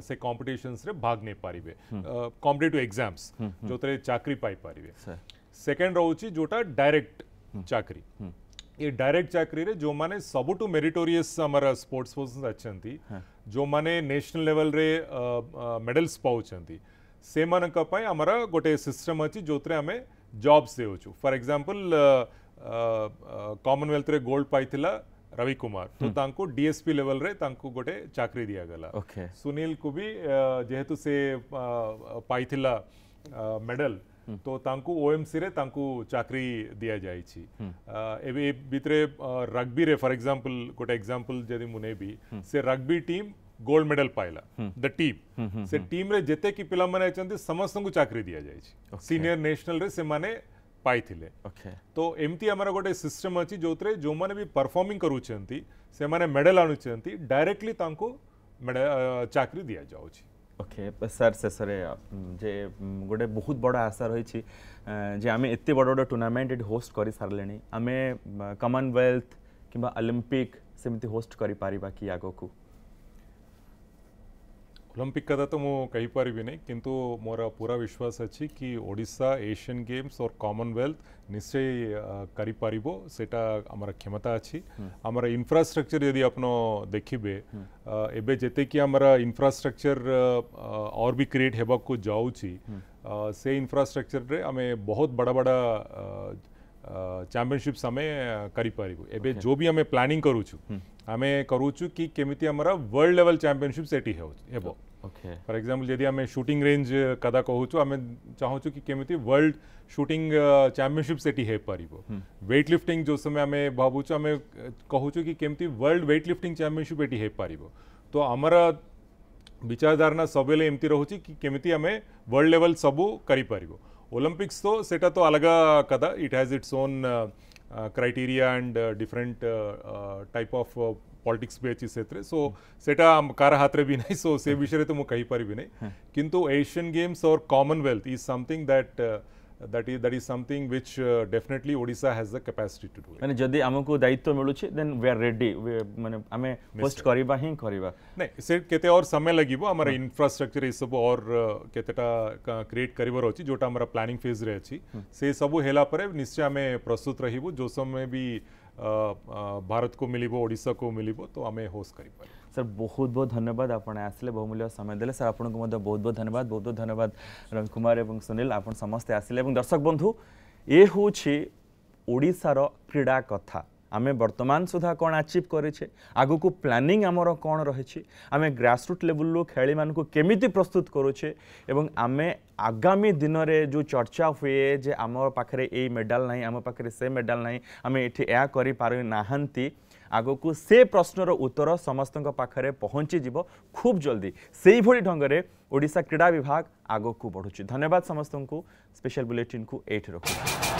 से कॉम्पिटिशंस रे भाग नहीं पारिबे कॉम्पिटिटिव एग्जाम्स जोतरे चाकरी पाई पारिबे। सेकंड रहउची जोटा डायरेक्ट चाकरी ये डायरेक्ट चाकरी रे जो माने सबुटू मेरिटोरियस हमारा स्पोर्ट्स पर्सन अच्छंती जो माने नेशनल लेवल रे मेडल्स पाउचंती से मानक पय हमारा गोटे सिस्टम अछि जोतरे हमें जॉब्स देउछु फॉर एग्जांपल कॉमनवेल्थ रे गोल्ड पाइथिला रवि कुमार तो तांको डीएसपी लेवल रे तांको गोटे चाकरी दिया गला सुनील को भी जेहेतु से पाइथिला मेडल तो तांकु ओएमसी रे तांकु चाकरी दिया जाई छी एबे भितरे रग्बी रे फॉर एग्जांपल गोटे एग्जांपल जदी मुने भी से rugby team gold medal Pila the team से टीम रे जेते की पिला माने चंती समस्त को चाकरी दिया जाई छी सीनियर नेशनल रे से माने पाइथिले तो एमती हमारा गोटे सिस्टम अछि जोतरे जो माने भी परफॉर्मिंग करूचंती से माने मेडल आनुचंती डायरेक्टली तांको चाकरी दिया जाउ छी।
ओके सर शेषे जे गोटे बहुत बड़ा आशा रही जे आम एत बड़ बड़ टूर्नामेंट होस्ट कर सारे आम कॉमनवेल्थ कि ओलंपिक सेमती होस्ट कर पारिबा कि आगो को
ओलंपिक कथा तो मुझे कही पारि नहीं किंतु मोर पूरा विश्वास अच्छी कि ओडिशा एशियन गेम्स और कॉमनवेल्थ निश्चय करि पारिबो सेटा हमारा क्षमता अच्छी हमारा इंफ्रास्ट्रक्चर यदि आपनो देखिबे एबे जेते कि हमारा इंफ्रास्ट्रक्चर और भी क्रिएट हेबा को जाउची से इंफ्रास्ट्रक्चर रे हमें बहुत बड़ा बड़ा चैंपियनशिप्स हमें करि पारिबो एबे जो भी हमें प्लानिंग करूछु हमें करूछु कि केमिति हमारा वर्ल्ड लेवल चैंपियनशिप सेठी हेबो फॉर एग्जांपल यदि हमें शूटिंग रेंज कदा कहूछु हमें चाहूछु कि केमिति वर्ल्ड शूटिंग चैंपियनशिप सेठी हे पारिबो वेट लिफ्टिंग जो समय हमें भाबुछु हमें कहूछु कि केमिति वर्ल्ड वेट लिफ्टिंग चैंपियनशिप एठी हे पारिबो तो हमारा विचारधारणा सबेले एमती रहूची कि केमिति हमें वर्ल्ड लेवल सबु करि पारिबो ओलंपिक्स तो सेटा तो अलग कदा it has its own criteria and different type of politics भी अच्छी क्षेत्र सो सेटा कार हाथ भी नहीं सो से विषय तो मुझे कही पारि भी नहीं किंतु एशियन गेम्स और Commonwealth is something that that is something which definitely Odisha has the capacity to do it.
माने जदि हमको दायित्व मिलुछि देन वी आर रेडी माने हमें होस्ट करबा ही करबा
नहीं से केते और समय लगिबो हमर इंफ्रास्ट्रक्चर ए सब और केतेटा क्रिएट करिवर अछि जोटा हमर प्लानिंग फेज रे अछि से सब हेला परे निश्चय हमें प्रस्तुत रहिबो जो समय भी भारत को मिलिबो ओडिशा को मिलिबो तो हमें होस्ट करि पारे
सर बहुत बहुत धन्यवाद आपण आसले बहुमूल्य समय देले सर आपन को बहुत बहुत धन्यवाद रवि कुमार एवं सुनील आपण समस्त आसले एवं दर्शक बंधु ए होछि ओडिशार क्रीडा कथा आमे वर्तमान सुधा कौन अचीव करे आगु को प्लानिंग आमर कौन रही आमे ग्रासरूट लेवल खेली मान को केमिति प्रस्तुत करुचे एवं आमे आगामी दिन में जो चर्चा हुए जे आम पाखे ए मेडाल ना आम पाखे से मेडाल ना आम ये या कर आगो को से प्रश्नर उत्तर समस्त पाखे पहुँची जीव खूब जल्दी से ही ढंग से ओडिशा क्रीड़ा विभाग आगो को बढ़ुची धन्यवाद समस्त को स्पेशल बुलेटिन को एठी रखु।